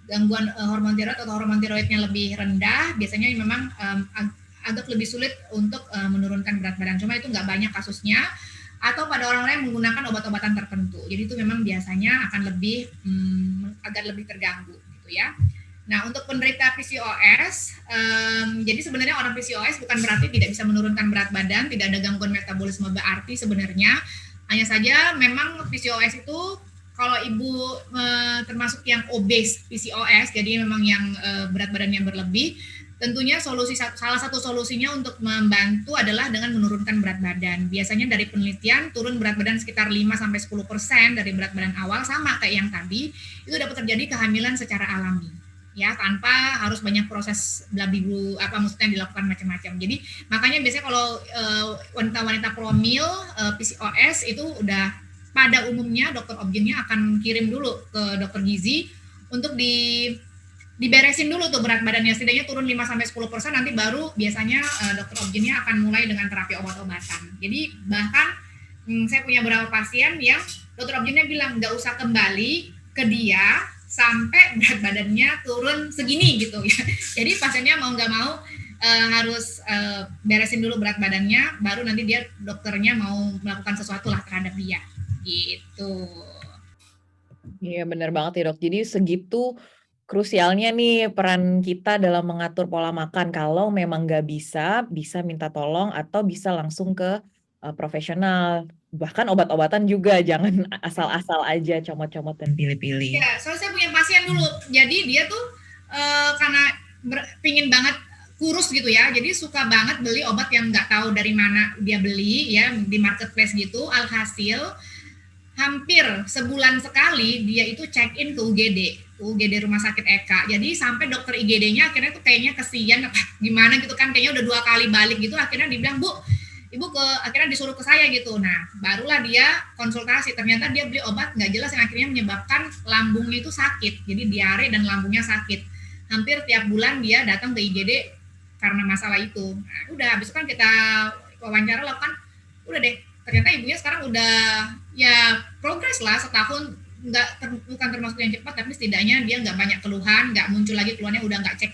gangguan hormon tiroid atau hormon tiroidnya lebih rendah, biasanya memang agak lebih sulit untuk menurunkan berat badan. Cuma itu nggak banyak kasusnya. Atau pada orang-orang yang menggunakan obat-obatan tertentu. Jadi itu memang biasanya akan lebih agak lebih terganggu gitu ya. Nah, untuk penderita PCOS, jadi sebenarnya orang PCOS bukan berarti tidak bisa menurunkan berat badan, tidak ada gangguan metabolisme berarti sebenarnya. Hanya saja memang PCOS itu kalau ibu termasuk yang obes PCOS, jadi memang yang berat badannya berlebih, tentunya salah satu solusinya untuk membantu adalah dengan menurunkan berat badan. Biasanya dari penelitian turun berat badan sekitar 5-10% dari berat badan awal, sama kayak yang tadi, itu dapat terjadi kehamilan secara alami. Ya, tanpa harus banyak proses blabibu maksudnya dilakukan macam-macam. Jadi makanya biasanya kalau wanita-wanita promil PCOS itu udah pada umumnya dokter obginnya akan kirim dulu ke dokter gizi untuk diberesin dulu tuh berat badannya, setidaknya turun 5-10%, nanti baru biasanya dokter obginnya akan mulai dengan terapi obat-obatan. Jadi bahkan saya punya beberapa pasien yang dokter obginnya bilang nggak usah kembali ke dia sampai berat badannya turun segini gitu ya. Jadi pasiennya mau nggak mau harus beresin dulu berat badannya, baru nanti dia dokternya mau melakukan sesuatu lah terhadap dia gitu. Iya benar banget ya dok. Jadi segitu krusialnya nih peran kita dalam mengatur pola makan. Kalau memang nggak bisa, bisa minta tolong atau bisa langsung ke profesional. Bahkan obat-obatan juga, jangan asal-asal aja comot-comot dan pilih-pilih. Ya, soalnya saya punya pasien dulu. Jadi dia tuh karena pingin banget kurus gitu ya, jadi suka banget beli obat yang nggak tahu dari mana dia beli ya di marketplace gitu. Alhasil hampir sebulan sekali dia itu check in ke UGD Rumah Sakit Eka. Jadi sampai dokter IGD-nya akhirnya tuh kayaknya kesian apa gimana gitu kan, kayaknya udah 2 kali balik gitu, akhirnya dibilang, "Bu, Ibu akhirnya disuruh ke saya gitu." Nah, barulah dia konsultasi. Ternyata dia beli obat nggak jelas yang akhirnya menyebabkan lambungnya itu sakit. Jadi diare dan lambungnya sakit. Hampir tiap bulan dia datang ke IGD karena masalah itu. Nah, udah habis itu kan kita wawancara lakukan, udah deh. Ternyata ibunya sekarang udah ya progres lah, setahun bukan termasuk yang cepat, tapi setidaknya dia nggak banyak keluhan, nggak muncul lagi keluhannya, udah nggak check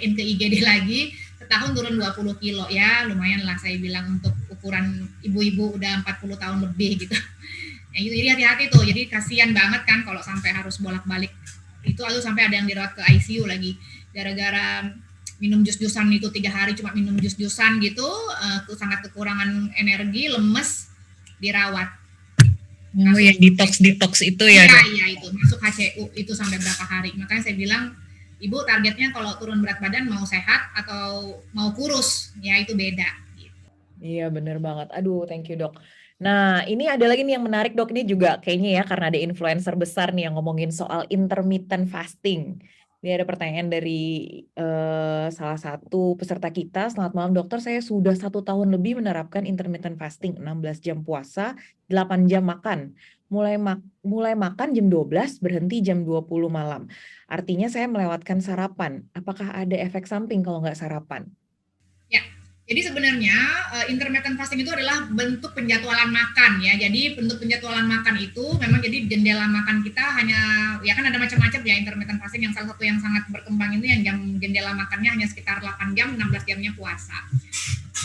in ke IGD lagi. Setahun turun 20 kilo ya, lumayan lah saya bilang untuk ukuran ibu-ibu udah 40 tahun lebih gitu. Ya, itu jadi hati-hati tuh, jadi kasihan banget kan kalau sampai harus bolak-balik itu, atau sampai ada yang dirawat ke ICU lagi gara-gara minum jus-jusan itu 3 hari cuma minum jus-jusan gitu, sangat kekurangan energi, lemes, dirawat. Oh, yang detox itu ya dok? Iya itu masuk HCU itu sampai berapa hari. Makanya saya bilang, ibu targetnya kalau turun berat badan mau sehat atau mau kurus, ya itu beda. Iya bener banget. Aduh, thank you dok. Nah, ini ada lagi nih yang menarik dok. Ini juga kayaknya ya karena ada influencer besar nih yang ngomongin soal intermittent fasting. Ini ada pertanyaan dari salah satu peserta kita. Selamat malam dokter, saya sudah 1 tahun lebih menerapkan intermittent fasting, 16 jam puasa, 8 jam makan. Mulai makan jam 12, berhenti jam 20 malam. Artinya saya melewatkan sarapan. Apakah ada efek samping kalau nggak sarapan? Ya, jadi sebenarnya intermittent fasting itu adalah bentuk penjadwalan makan ya. Jadi bentuk penjadwalan makan itu memang jadi jendela makan kita hanya, ya kan ada macam-macam ya intermittent fasting. Yang salah satu yang sangat berkembang itu yang jendela makannya hanya sekitar 8 jam, 16 jamnya puasa.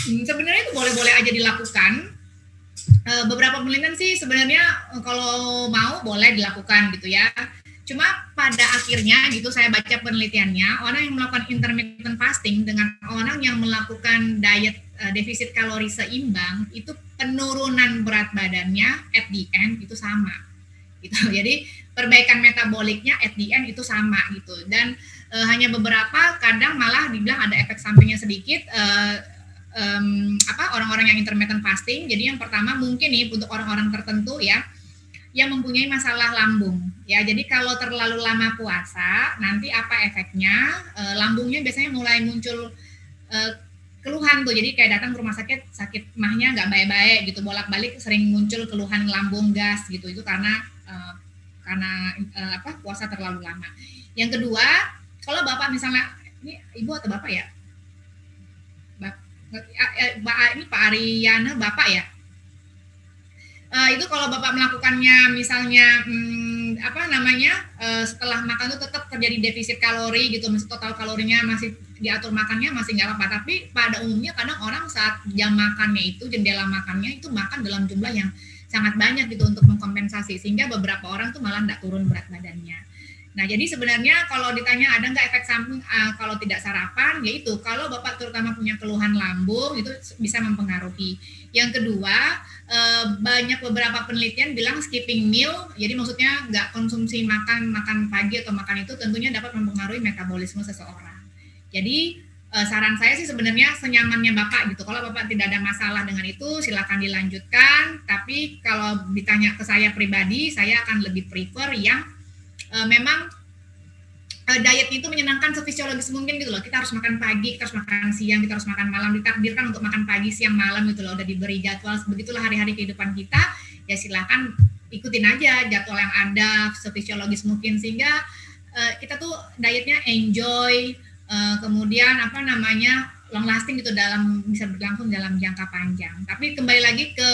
Sebenarnya itu boleh-boleh aja dilakukan. Beberapa penelitian sih sebenarnya kalau mau boleh dilakukan gitu ya. Cuma pada akhirnya gitu saya baca penelitiannya, orang yang melakukan intermittent fasting dengan orang yang melakukan diet defisit kalori seimbang itu penurunan berat badannya at the end itu sama gitu. Jadi perbaikan metaboliknya at the end itu sama gitu. Dan hanya beberapa kadang malah dibilang ada efek sampingnya sedikit, orang-orang yang intermittent fasting. Jadi yang pertama mungkin nih untuk orang-orang tertentu ya yang mempunyai masalah lambung ya. Jadi kalau terlalu lama puasa nanti apa efeknya, lambungnya biasanya mulai muncul keluhan tuh. Jadi kayak datang ke rumah sakit mahnya nggak baik-baik gitu, bolak-balik sering muncul keluhan lambung gas gitu. Itu karena puasa terlalu lama. Yang kedua, kalau bapak misalnya, ini ibu atau bapak ya, ini Pak Ariana bapak ya. Itu kalau bapak melakukannya misalnya setelah makan itu tetap terjadi defisit kalori gitu, masih total kalorinya masih diatur makannya masih nggak apa-apa. Tapi pada umumnya kadang orang saat jam makannya itu, jendela makannya itu makan dalam jumlah yang sangat banyak gitu untuk mengkompensasi, sehingga beberapa orang tuh malah nggak turun berat badannya. Nah, jadi sebenarnya kalau ditanya ada nggak efek samping kalau tidak sarapan, yaitu kalau bapak terutama punya keluhan lambung itu bisa mempengaruhi. Yang kedua, banyak beberapa penelitian bilang skipping meal, jadi maksudnya nggak konsumsi makan pagi atau makan itu tentunya dapat mempengaruhi metabolisme seseorang. Jadi saran saya sih sebenarnya senyamannya bapak gitu. Kalau bapak tidak ada masalah dengan itu, silakan dilanjutkan. Tapi kalau ditanya ke saya pribadi, saya akan lebih prefer yang memang dietnya itu menyenangkan sefisiologis mungkin gitu loh. Kita harus makan pagi, kita harus makan siang, kita harus makan malam, ditakdirkan untuk makan pagi, siang, malam gitu loh. Udah diberi jadwal, begitulah hari-hari kehidupan kita. Ya silakan ikutin aja jadwal yang ada sefisiologis mungkin, sehingga kita tuh dietnya enjoy, kemudian long lasting gitu, bisa berlangsung dalam jangka panjang. Tapi kembali lagi ke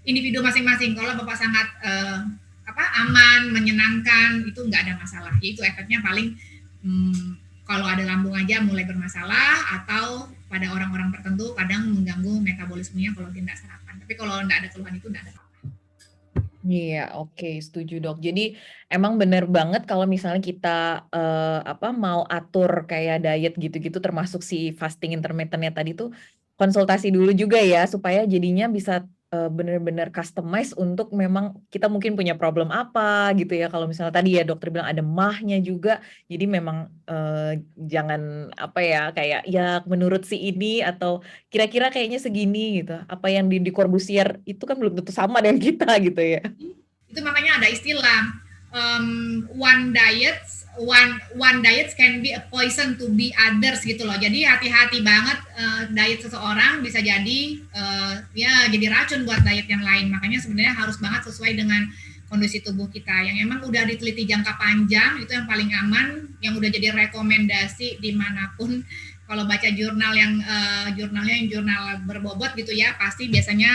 individu masing-masing. Kalau bapak sangat aman, menyenangkan, itu nggak ada masalah. Itu efeknya paling kalau ada lambung aja mulai bermasalah, atau pada orang-orang tertentu kadang mengganggu metabolismenya kalau dia nggak sarapan. Tapi kalau nggak ada keluhan itu nggak ada apa-apa. Iya, oke, setuju Dok. Jadi emang bener banget kalau misalnya kita mau atur kayak diet gitu-gitu, termasuk si fasting intermittentnya tadi tuh konsultasi dulu juga ya, supaya jadinya bisa bener-bener customize untuk memang kita mungkin punya problem apa gitu ya. Kalau misalnya tadi ya dokter bilang ada mahnya juga, jadi memang jangan apa ya, kayak ya menurut si ini atau kira-kira kayaknya segini gitu. Apa yang di Corbusier itu kan belum tentu sama dengan kita gitu ya. Itu makanya ada istilah one diet can be a poison to be others gitu loh. Jadi hati-hati banget, diet seseorang bisa jadi ya jadi racun buat diet yang lain. Makanya sebenarnya harus banget sesuai dengan kondisi tubuh kita yang emang udah diteliti jangka panjang, itu yang paling aman, yang udah jadi rekomendasi dimanapun. Kalau baca jurnalnya yang jurnal berbobot gitu ya, pasti biasanya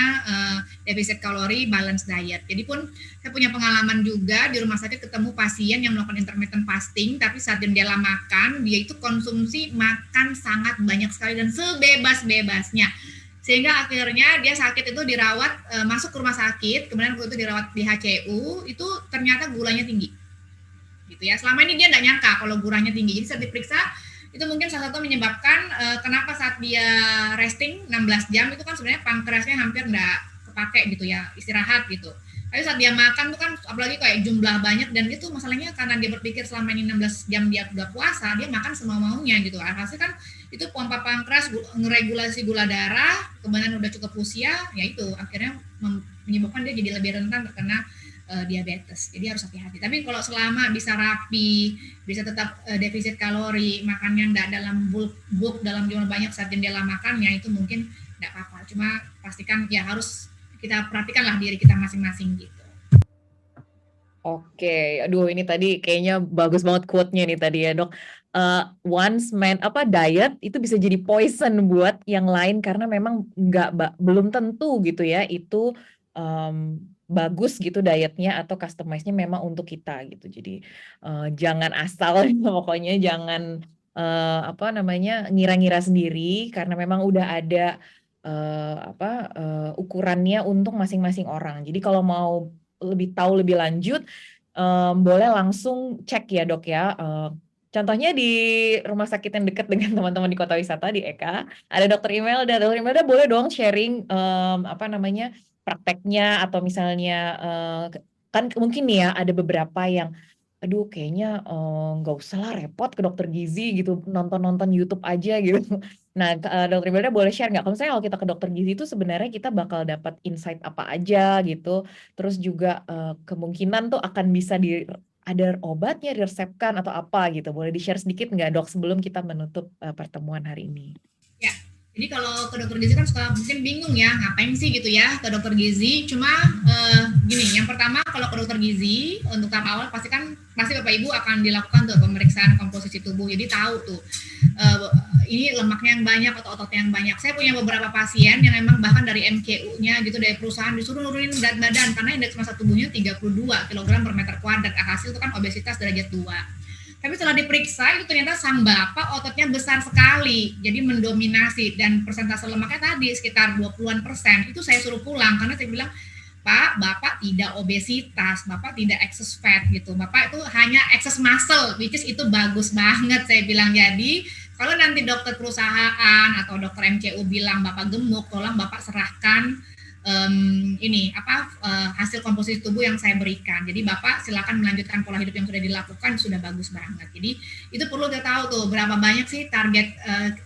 defisit kalori, balance diet. Jadi pun saya punya pengalaman juga di rumah sakit ketemu pasien yang melakukan intermittent fasting, tapi saat jendela makan, dia itu konsumsi makan sangat banyak sekali dan sebebas-bebasnya. Sehingga akhirnya dia sakit itu dirawat, masuk ke rumah sakit, kemudian waktu itu dirawat di HCU, itu ternyata gulanya tinggi. Gitu ya. Selama ini dia nggak nyangka kalau gulanya tinggi. Jadi saat diperiksa, itu mungkin salah satu menyebabkan kenapa saat dia resting 16 jam itu kan sebenarnya pankreasnya hampir nggak kepake gitu ya, istirahat gitu. Tapi saat dia makan tuh kan apalagi kayak jumlah banyak, dan itu masalahnya karena dia berpikir selama ini 16 jam dia udah puasa, dia makan semau-maunya gitu. Alhasil kan itu pompa pankreas ngeregulasi gula darah, kemudian udah cukup usia, ya itu akhirnya menyebabkan dia jadi lebih rentan terkena diabetes. Jadi harus hati-hati. Tapi kalau selama bisa rapi, bisa tetap defisit kalori, makannya enggak dalam bulk dalam jumlah banyak saat jendela makannya, itu mungkin enggak apa-apa. Cuma pastikan ya harus kita perhatikanlah diri kita masing-masing gitu. Oke, aduh ini tadi kayaknya bagus banget quote-nya nih tadi ya dok. Once diet itu bisa jadi poison buat yang lain karena memang belum tentu gitu ya itu bagus gitu dietnya atau customize-nya memang untuk kita gitu. Jadi jangan asal pokoknya jangan ngira-ngira sendiri karena memang udah ada ukurannya untuk masing-masing orang. Jadi kalau mau lebih tahu lebih lanjut, boleh langsung cek ya dok ya. Contohnya di rumah sakit yang dekat dengan teman-teman di Kota Wisata di Eka, ada dokter Imelda. Dokter Imelda boleh dong sharing prakteknya atau misalnya kan mungkin nih ya ada beberapa yang aduh kayaknya nggak usah lah repot ke dokter gizi gitu, nonton-nonton YouTube aja gitu. Nah, dokter Imelda boleh share nggak? Kalau misalnya kalau kita ke dokter gizi itu sebenarnya kita bakal dapat insight apa aja gitu. Terus juga kemungkinan tuh akan bisa ada obatnya diresepkan atau apa gitu. Boleh di-share sedikit nggak dok sebelum kita menutup pertemuan hari ini? Ya, jadi kalau ke dokter gizi kan suka mungkin bingung ya, ngapain sih gitu ya ke dokter gizi. Cuma gini, yang pertama kalau ke dokter gizi untuk tahap awal pasti Bapak Ibu akan dilakukan tuh pemeriksaan komposisi tubuh. Jadi tahu tuh ini lemaknya yang banyak atau ototnya yang banyak. Saya punya beberapa pasien yang memang bahkan dari MCU-nya gitu, dari perusahaan disuruh nurunin berat badan karena indeks massa tubuhnya 32 kg per meter kuadrat. Hasil itu kan obesitas derajat 2. Tapi setelah diperiksa itu ternyata sang bapak ototnya besar sekali, jadi mendominasi, dan persentase lemaknya tadi sekitar 20-an%. Itu saya suruh pulang karena saya bilang, Pak, Bapak tidak obesitas, Bapak tidak excess fat gitu. Bapak itu hanya excess muscle, which is itu bagus banget saya bilang. Jadi kalau nanti dokter perusahaan atau dokter MCU bilang Bapak gemuk, tolong Bapak serahkan hasil komposisi tubuh yang saya berikan. Jadi Bapak silakan melanjutkan pola hidup yang sudah dilakukan, sudah bagus banget. Jadi itu perlu kita tahu tuh berapa banyak sih target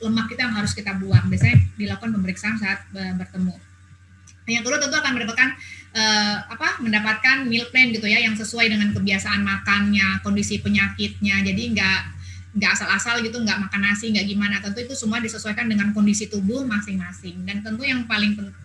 lemak kita yang harus kita buang. Biasanya dilakukan pemeriksaan saat bertemu. Yang kedua tentu akan mendapatkan meal plan gitu ya, yang sesuai dengan kebiasaan makannya, kondisi penyakitnya. Jadi nggak asal-asal gitu, nggak makan nasi, nggak gimana. Tentu itu semua disesuaikan dengan kondisi tubuh masing-masing. Dan tentu yang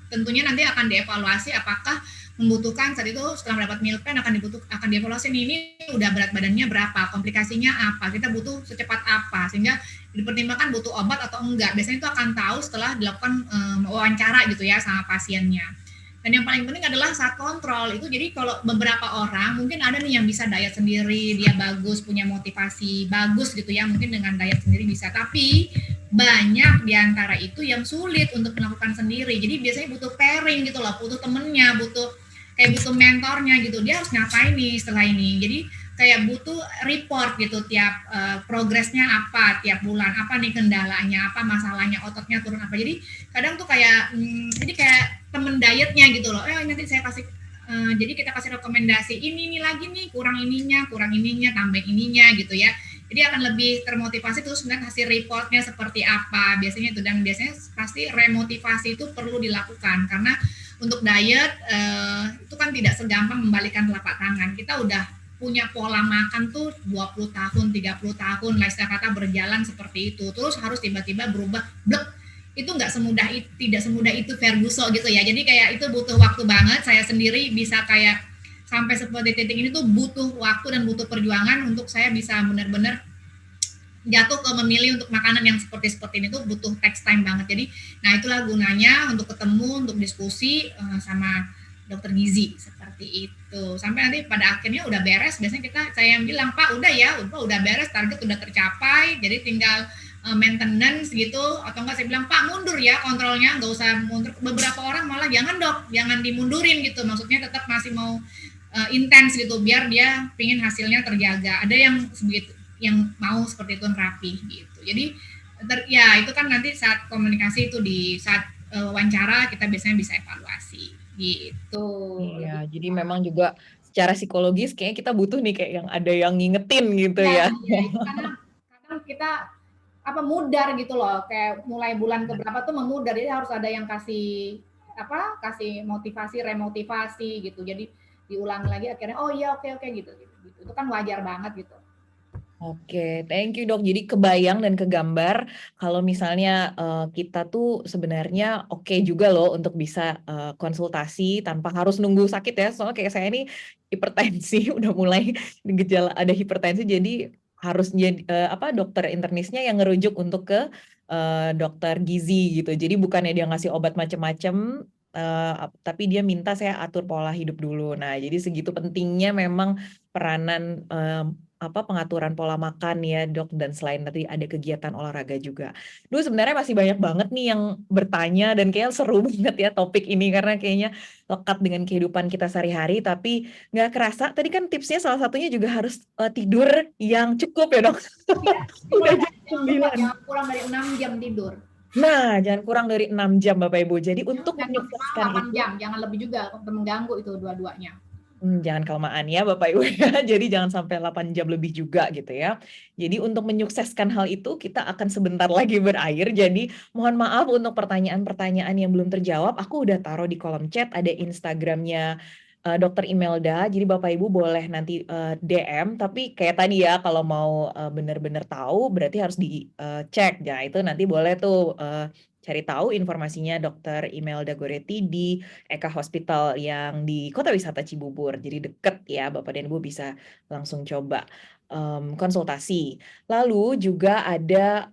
tentunya nanti akan dievaluasi apakah membutuhkan saat itu setelah mendapat meal plan akan dievaluasi ini udah berat badannya berapa, komplikasinya apa, kita butuh secepat apa, sehingga dipertimbangkan butuh obat atau enggak. Biasanya itu akan tahu setelah dilakukan wawancara gitu ya sama pasiennya. Dan yang paling penting adalah saat kontrol itu, jadi kalau beberapa orang mungkin ada nih yang bisa diet sendiri, dia bagus, punya motivasi bagus gitu ya, mungkin dengan diet sendiri bisa, tapi banyak diantara itu yang sulit untuk melakukan sendiri. Jadi biasanya butuh pairing gitu loh, butuh temennya, butuh mentornya gitu. Dia harus ngapain nih setelah ini. Jadi kayak butuh report gitu tiap progresnya apa tiap bulan, apa nih kendalanya, apa masalahnya, ototnya turun apa. Jadi kadang tuh kayak jadi kayak temen dietnya gitu loh. Nanti saya kasih jadi kita kasih rekomendasi ini nih lagi nih, kurang ininya, tambah ininya gitu ya. Jadi akan lebih termotivasi, terus kemudian hasil reportnya seperti apa biasanya itu. Dan biasanya pasti remotivasi itu perlu dilakukan, karena untuk diet itu kan tidak segampang membalikan telapak tangan. Kita udah punya pola makan tuh 20 tahun, 30 tahun, lifestyle kata berjalan seperti itu. Terus harus tiba-tiba berubah, blek, itu nggak semudah itu, tidak semudah itu Ferguson gitu ya. Jadi kayak itu butuh waktu banget. Saya sendiri bisa kayak sampai seperti titik ini tuh butuh waktu dan butuh perjuangan untuk saya bisa benar-benar jatuh ke memilih untuk makanan yang seperti ini tuh butuh text time banget. Jadi nah itulah gunanya untuk ketemu, untuk diskusi sama dokter gizi seperti itu. Sampai nanti pada akhirnya udah beres, biasanya saya yang bilang, Pak udah beres, target udah tercapai, jadi tinggal maintenance gitu. Atau enggak saya bilang, Pak mundur ya kontrolnya, nggak usah mundur. Beberapa orang malah jangan dok, jangan dimundurin gitu, maksudnya tetap masih mau intens gitu biar dia pingin hasilnya terjaga. Ada yang sebegitu, yang mau seperti itu rapi gitu. Jadi ya itu kan nanti saat komunikasi itu di saat wawancara kita biasanya bisa evaluasi gitu. Iya, jadi memang juga secara psikologis kayaknya kita butuh nih kayak yang ada yang ngingetin gitu ya. Ya itu karena kadang kita mudar gitu loh, kayak mulai bulan keberapa tuh memudar, jadi harus ada yang kasih kasih motivasi, remotivasi gitu. Jadi diulangi lagi akhirnya oh iya oke gitu. Itu kan wajar banget gitu. Oke, thank you dok. Jadi kebayang dan kegambar kalau misalnya kita tuh sebenarnya oke juga loh untuk bisa konsultasi tanpa harus nunggu sakit ya. Soalnya kayak saya ini hipertensi, udah mulai gejala ada hipertensi, jadi harus jadi dokter internisnya yang ngerujuk untuk ke dokter gizi gitu. Jadi bukannya dia ngasih obat macem-macem, tapi dia minta saya atur pola hidup dulu. Nah, jadi segitu pentingnya memang peranan pengaturan pola makan ya dok, dan selain tadi ada kegiatan olahraga juga. Duh sebenarnya masih banyak banget nih yang bertanya dan kayak seru banget ya topik ini karena kayaknya lekat dengan kehidupan kita sehari-hari, tapi nggak kerasa tadi kan tipsnya salah satunya juga harus tidur yang cukup ya dok. Udah jam 9. Jangan kurang dari 6 jam tidur. Nah, jangan kurang dari 6 jam Bapak Ibu. Jadi untuk Dan menyukseskan 8 itu, jam, jangan lebih juga mengganggu itu dua-duanya. jangan kelamaan ya Bapak Ibu ya. Jadi jangan sampai 8 jam lebih juga gitu ya. Jadi untuk menyukseskan hal itu kita akan sebentar lagi berakhir. Jadi mohon maaf untuk pertanyaan-pertanyaan yang belum terjawab. Aku udah taruh di kolom chat ada Instagramnya Dokter Imelda. Jadi Bapak Ibu boleh nanti DM. Tapi kayak tadi ya kalau mau benar-benar tahu berarti harus dicek. Ya itu nanti boleh tuh cari tahu informasinya Dokter Imelda Goretti di Eka Hospital yang di Kota Wisata Cibubur. Jadi deket ya Bapak dan Ibu bisa langsung coba konsultasi. Lalu juga ada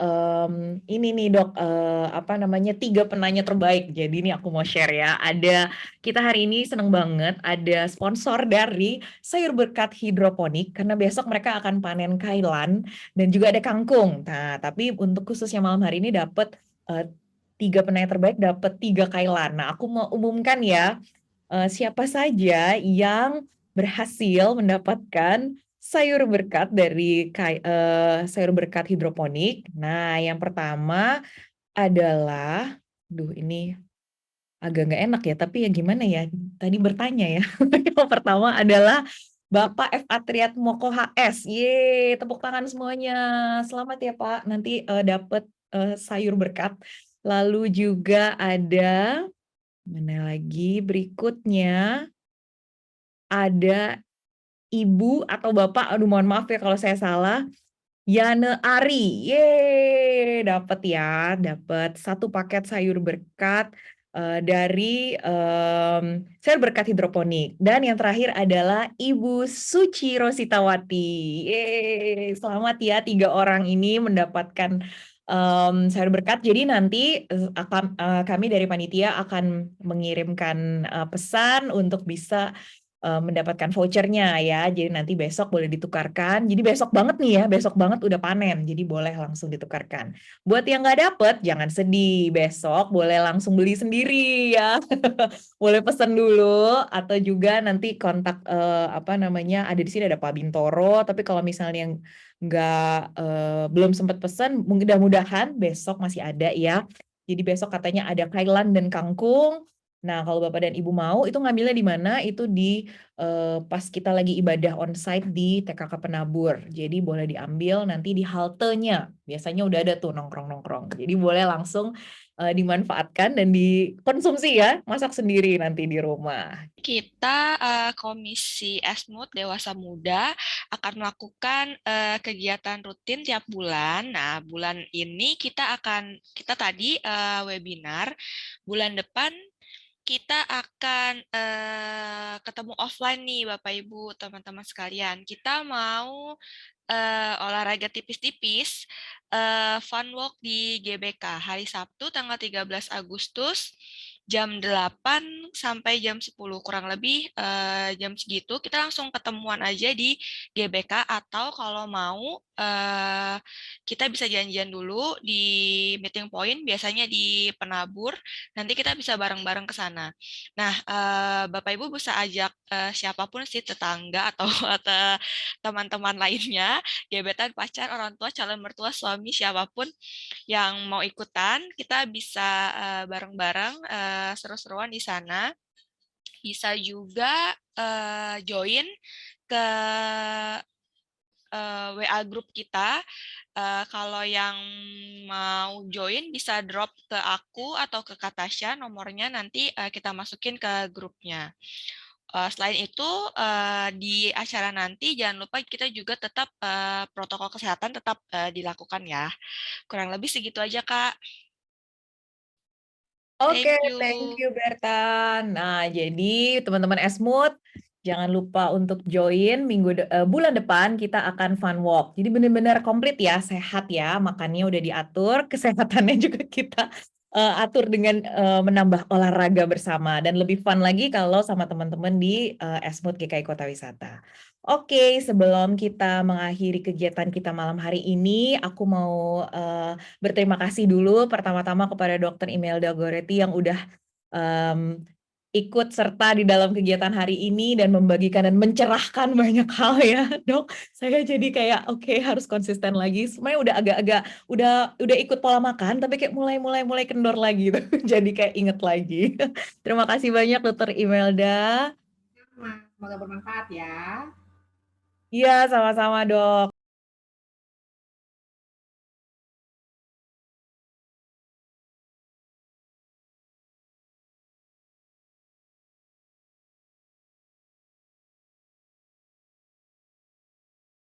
ini nih dok, 3 penanya terbaik. Jadi ini aku mau share ya. Ada kita hari ini seneng banget ada sponsor dari sayur berkat hidroponik karena besok mereka akan panen kailan dan juga ada kangkung. Nah tapi untuk khususnya malam hari ini dapat 3 penanya terbaik dapat 3 kailan. Nah aku mau umumkan ya siapa saja yang berhasil mendapatkan sayur berkat dari sayur berkat hidroponik. Nah, yang pertama adalah, ini agak nggak enak ya, tapi ya gimana ya, tadi bertanya ya. Yang pertama adalah Bapak F. Atriat Moko HS. Yeay, tepuk tangan semuanya. Selamat ya Pak, nanti dapat sayur berkat. Lalu juga ada, mana lagi berikutnya, ada Ibu atau Bapak, aduh mohon maaf ya kalau saya salah, Yane Ari. Yeay, dapat ya, dapat 1 paket sayur berkat dari sayur berkat hidroponik. Dan yang terakhir adalah Ibu Suci Rositawati. Yeay, selamat ya 3 orang ini mendapatkan sayur berkat. Jadi nanti kami dari panitia akan mengirimkan pesan untuk bisa mendapatkan vouchernya ya. Jadi nanti besok boleh ditukarkan. Jadi besok banget nih ya, besok banget udah panen. Jadi boleh langsung ditukarkan. Buat yang nggak dapet, jangan sedih. Besok boleh langsung beli sendiri ya. Boleh pesan dulu atau juga nanti kontak apa namanya ada di sini ada Pak Bintoro. Tapi kalau misalnya yang nggak belum sempat pesan, mudah-mudahan besok masih ada ya. Jadi besok katanya ada kailan dan kangkung. Nah, kalau Bapak dan Ibu mau, itu ngambilnya di mana? Itu di pas kita lagi ibadah onsite di TKK Penabur. Jadi boleh diambil nanti di haltenya. Biasanya udah ada tuh nongkrong-nongkrong. Jadi boleh langsung dimanfaatkan dan dikonsumsi ya, masak sendiri nanti di rumah. Kita Komisi Esmut Dewasa Muda akan melakukan kegiatan rutin tiap bulan. Nah, bulan ini kita tadi webinar, bulan depan kita akan ketemu offline nih Bapak Ibu, teman-teman sekalian. Kita mau olahraga tipis-tipis, fun walk di GBK hari Sabtu tanggal 13 Agustus jam 8 sampai jam 10 kurang lebih jam segitu kita langsung ketemuan aja di GBK atau kalau mau kita bisa janjian dulu di meeting point biasanya di Penabur nanti kita bisa bareng-bareng ke sana. Nah, Bapak Ibu bisa ajak siapapun sih tetangga atau teman-teman lainnya, gebetan, pacar, orang tua, calon mertua, suami, siapapun yang mau ikutan, kita bisa bareng-bareng seru-seruan di sana. Bisa juga join ke WA grup kita. Kalau yang mau join bisa drop ke aku atau ke Katasha nomornya nanti kita masukin ke grupnya. Selain itu di acara nanti jangan lupa kita juga tetap protokol kesehatan tetap dilakukan ya. Kurang lebih segitu aja Kak. Oke, Thank thank you. you Bertan. Nah, jadi teman-teman Esmut, jangan lupa untuk join bulan depan kita akan fun walk. Jadi benar-benar komplit ya, sehat ya, makannya udah diatur, kesehatannya juga kita atur dengan menambah olahraga bersama dan lebih fun lagi kalau sama teman-teman di Esmut GKI Kota Wisata. Oke, sebelum kita mengakhiri kegiatan kita malam hari ini, aku mau berterima kasih dulu pertama-tama kepada Dr. Imelda Goretti yang udah ikut serta di dalam kegiatan hari ini dan membagikan dan mencerahkan banyak hal ya, Dok. Saya jadi kayak oke, harus konsisten lagi. Sebenarnya udah agak-agak udah ikut pola makan tapi kayak mulai kendor lagi tuh. Jadi kayak inget lagi. Terima kasih banyak Dr. Imelda. Semoga bermanfaat ya. Iya, sama-sama, Dok.